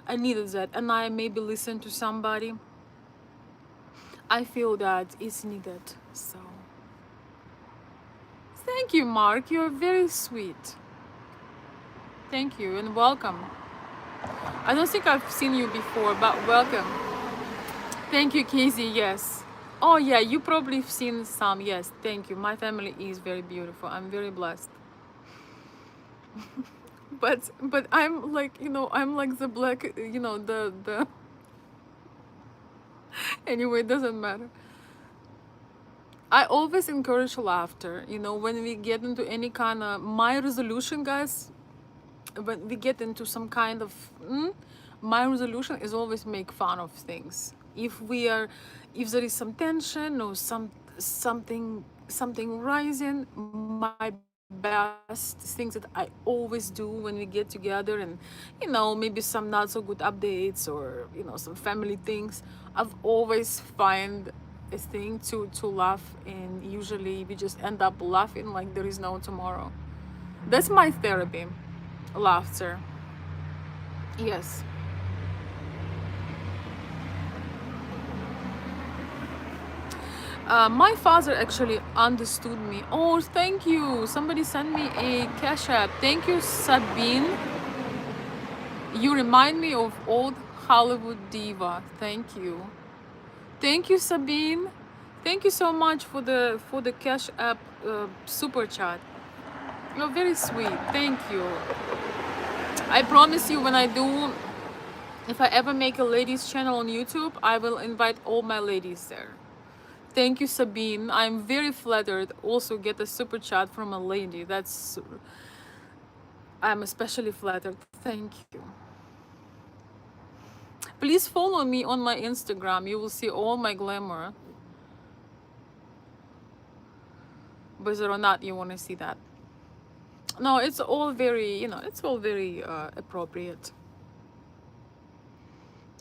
that, and I maybe listen to somebody. I feel that it's needed. So thank you, Mark. You're very sweet. Thank you and welcome. I don't think I've seen you before, but welcome. Thank you, Casey. Yes. Oh yeah, you probably have seen some. Yes, thank you. My family is very beautiful. I'm very blessed. But I'm like, you know, I'm like the black, you know, the anyway, it doesn't matter. I always encourage laughter. You know, when we get into any kind of, my resolution, guys, when we get into some kind of my resolution is always make fun of things. If there is some tension or something rising, my best things that I always do when we get together, and you know, maybe some not so good updates, or you know, some family things, I've always find a thing to laugh, and usually we just end up laughing like there is no tomorrow. That's my therapy. Laughter. Yes. My father actually understood me. Oh, thank you. Somebody sent me a Cashapp. Thank you, Sabine. You remind me of old Hollywood diva. Thank you. Thank you, Sabine. Thank you so much for the Cash App super chat. You're very sweet. Thank you. I promise you, when I do, if I ever make a ladies channel on YouTube, I will invite all my ladies there. Thank you, Sabine. I'm very flattered. Also, get a super chat from a lady. I'm especially flattered. Thank you. Please follow me on my Instagram. You will see all my glamour. Whether or not you want to see that. No, it's all very, it's all very appropriate.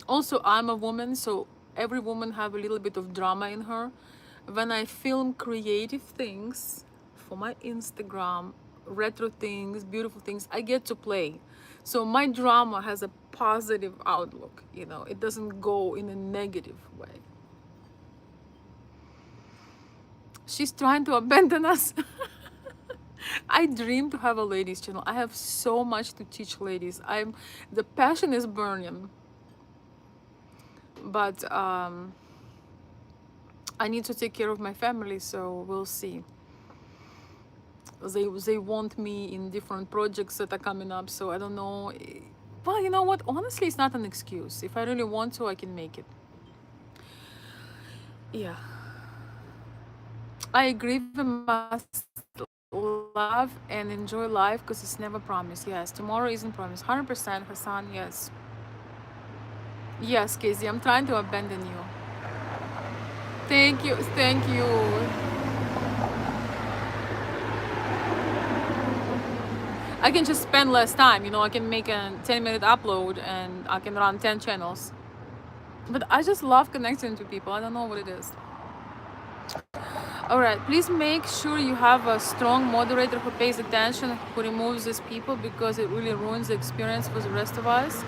Also, I'm a woman, so every woman have a little bit of drama in her. When I film creative things for my Instagram, retro things, beautiful things, I get to play. So my drama has a positive outlook, it doesn't go in a negative way. She's trying to abandon us. I dream to have a ladies channel. I have so much to teach ladies. The passion is burning, but I need to take care of my family, so we'll see. They want me in different projects that are coming up, so I don't know. Well, you know what? Honestly, it's not an excuse. If I really want to, I can make it. Yeah. I agree. We must love and enjoy life because it's never promised. Yes, tomorrow isn't promised. 100%, Hassan. Yes. Yes, Casey, I'm trying to abandon you. Thank you. Thank you. I can just spend less time, I can make a 10-minute upload and I can run 10 channels. But I just love connecting to people. I don't know what it is. All right, please make sure you have a strong moderator who pays attention, who removes these people, because it really ruins the experience for the rest of us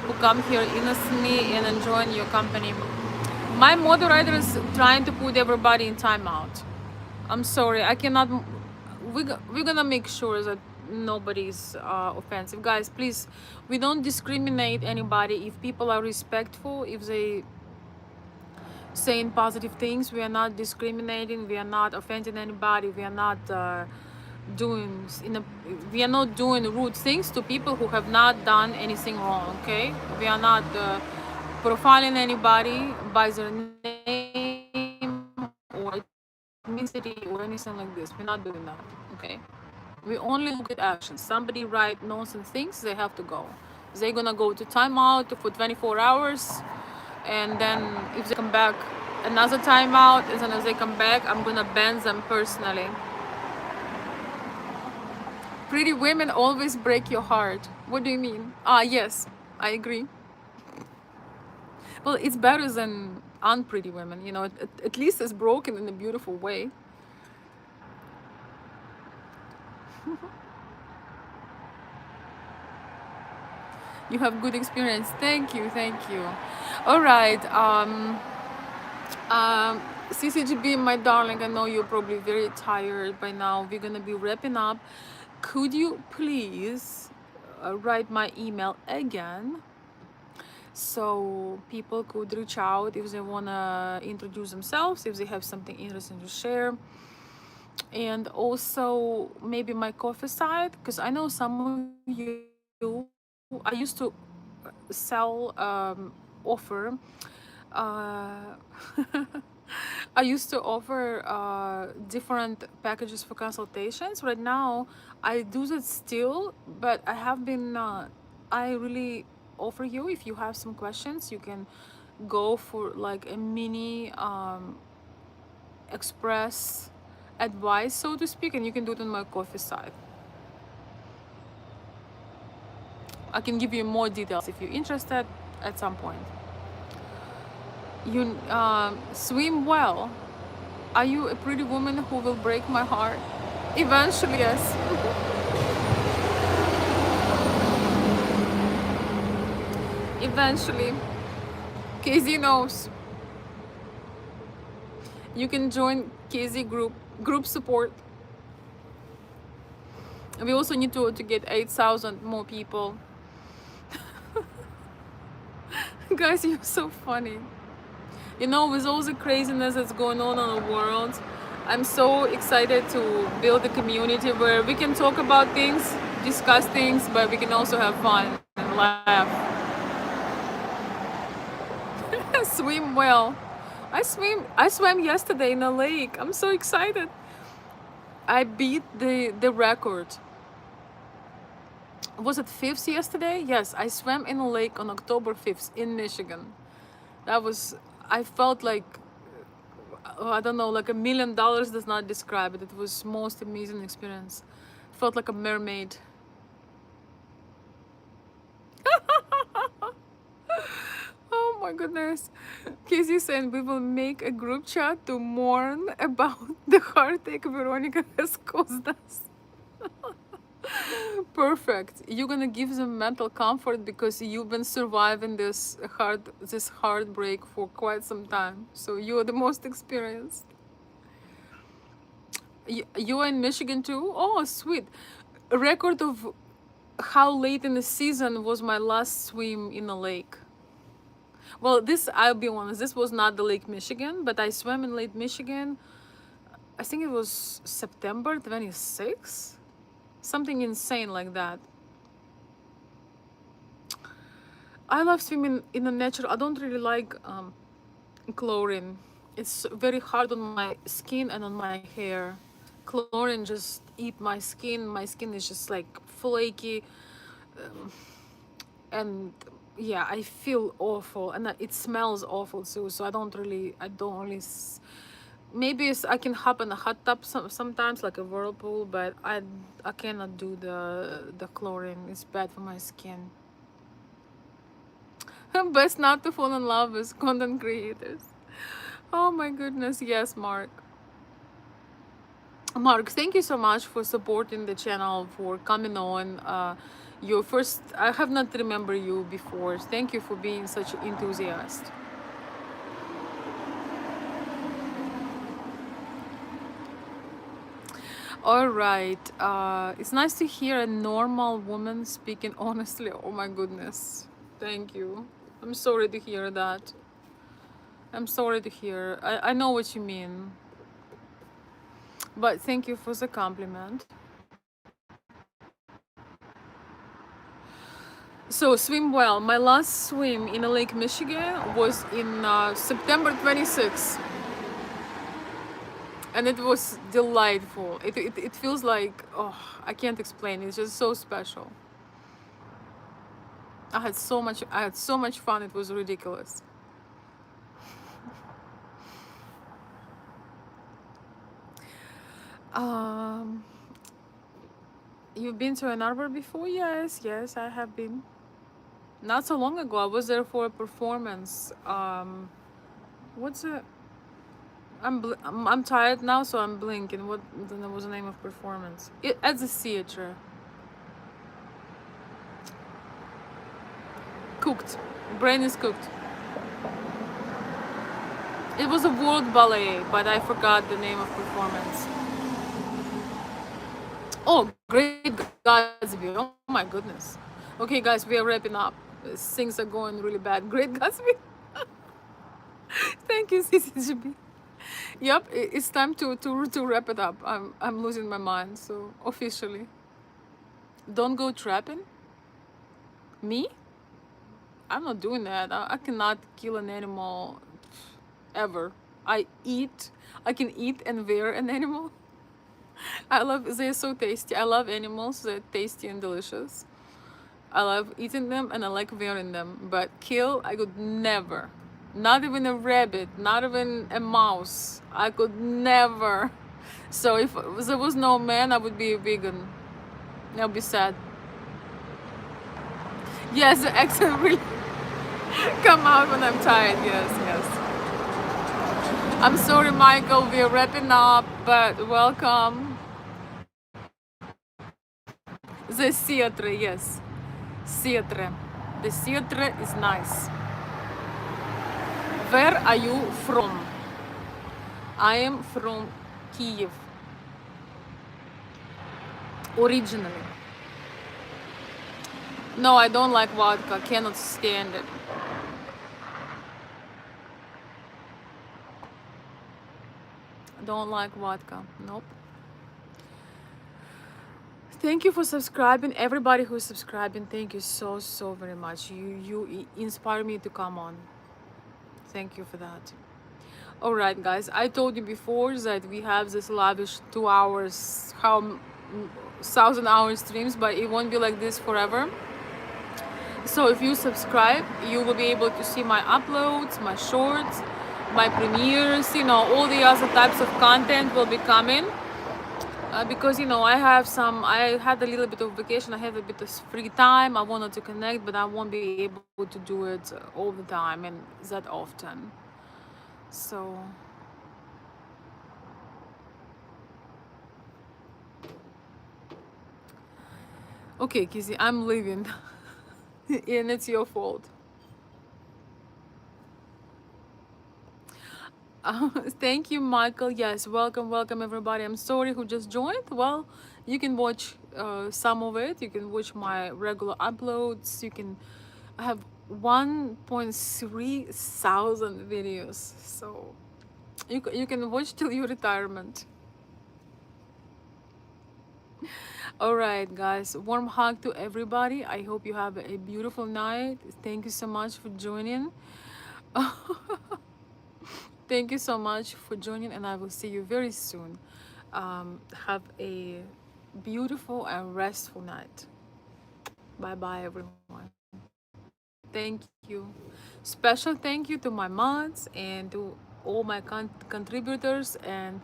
who come here innocently and enjoying your company. My moderator is trying to put everybody in timeout. I'm sorry, I cannot. We're gonna make sure that nobody's offensive. Guys, please, we don't discriminate anybody. If people are respectful, if they saying positive things, we are not discriminating, we are not offending anybody, we are not we are not doing rude things to people who have not done anything wrong. Okay, we are not profiling anybody by their name or ethnicity or anything like this. We're not doing that. Okay, we only look at actions. Somebody write nonsense things, they have to go. They're gonna go to timeout for 24 hours, and then if they come back, another timeout. As soon as they come back, I'm gonna ban them personally. Pretty women always break your heart. What do you mean? Yes, I agree. Well, it's better than unpretty women, at least it's broken in a beautiful way. You have good experience. Thank you. All right. CCGB, my darling, I know you're probably very tired by now. We're gonna be wrapping up. Could you please write my email again, so people could reach out if they wanna introduce themselves, if they have something interesting to share, and also maybe my coffee site, because I know some of you. I used to sell, offer. Uh, I used to offer different packages for consultations. Right now, I do that still, but I have been. I really offer you, if you have some questions, you can go for like a mini express advice, so to speak, and you can do it on my coffee site. I can give you more details if you're interested at some point. You swim well. Are you a pretty woman who will break my heart? Eventually, yes. Eventually. Casey knows. You can join Casey group support. We also need to get 8,000 more people. Guys, you're so funny. You know, with all the craziness that's going on in the world, I'm so excited to build a community where we can talk about things, discuss things, but we can also have fun and laugh. Swim well. I swam yesterday in a lake. I'm so excited. I beat the record. Was it 5th yesterday? Yes, I swam in a lake on October 5th in Michigan. That was, I felt like, oh, I don't know, like $1,000,000 does not describe it. It was most amazing experience. Felt like a mermaid. Oh my goodness. Casey said we will make a group chat to mourn about the heartache Veronica has caused us. Perfect. You're gonna give them mental comfort because you've been surviving this heartbreak for quite some time. So you're the most experienced. You are in Michigan too? Oh, sweet. A record of how late in the season was my last swim in a lake. Well, this, I'll be honest, this was not the Lake Michigan, but I swam in Lake Michigan. I think it was September 26th. Something insane like that. I love swimming in the nature. I don't really like chlorine. It's very hard on my skin and on my hair. Chlorine just eat my skin. My skin is just like flaky, and yeah, I feel awful, and it smells awful too. So I don't really. Maybe I can hop in a hot tub sometimes, like a whirlpool, but I cannot do the chlorine. It's bad for my skin. Best not to fall in love with content creators. Oh my goodness, yes, Mark. Mark, thank you so much for supporting the channel, for coming on. Your first, I have not remember you before. Thank you for being such an enthusiast. All right. It's nice to hear a normal woman speaking honestly. Oh my goodness. Thank you. I'm sorry to hear that. I'm sorry to hear. I know what you mean. But thank you for the compliment. So, swim well. My last swim in Lake Michigan was in September 26th. And it was delightful. It feels like, oh, I can't explain. It's just so special. I had so much fun. It was ridiculous. Um, you've been to Ann Arbor before? Yes, I have been. Not so long ago, I was there for a performance. What's it? I'm tired now, so I'm blinking. What was the name of performance? At the theater. Cooked. Brain is cooked. It was a world ballet, but I forgot the name of performance. Oh, Great Gatsby. Oh my goodness. Okay, guys, we are wrapping up. Things are going really bad. Great Gatsby. Thank you, CCGB. Yep, it's time to wrap it up. I'm losing my mind. So officially, don't go trapping. Me? I'm not doing that. I cannot kill an animal ever. I can eat and wear an animal. They're so tasty. I love animals. They're tasty and delicious. I love eating them and I like wearing them. But kill, I could never. Not even a rabbit, not even a mouse. I could never. So if there was no man, I would be a vegan. I'll be sad. Yes, the accent really come out when I'm tired. Yes. I'm sorry, Michael. We're wrapping up, but welcome. The theater, yes. Theater. The theater is nice. Where are you from? I am from Kiev. Originally. No, I don't like vodka. Cannot stand it. Don't like vodka. Nope. Thank you for subscribing, everybody who's subscribing. Thank you so very much. You inspire me to come on. Thank you for that. All right, guys. I told you before that we have this lavish 2 hours, how 1,000 hour streams, but it won't be like this forever. So if you subscribe, you will be able to see my uploads, my shorts, my premieres. You know, all the other types of content will be coming. Because you know I had a little bit of vacation, I have a bit of free time, I wanted to connect, but I won't be able to do it all the time and that often. So okay, Kizzy, I'm leaving. And it's your fault. Thank you, Michael. Yes, welcome everybody. I'm sorry who just joined. Well, you can watch some of it. You can watch my regular uploads. You can have 1.3 thousand videos. So you can watch till your retirement. All right, guys. Warm hug to everybody. I hope you have a beautiful night. Thank you so much for joining. Thank you so much for joining, and I will see you very soon. Have a beautiful and restful night. Bye bye, everyone. Thank you. Special thank you to my mods and to all my contributors and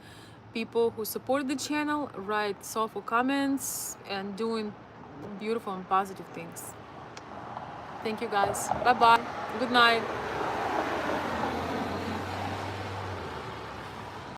people who support the channel, write thoughtful comments, and doing beautiful and positive things. Thank you, guys. Bye bye. Good night.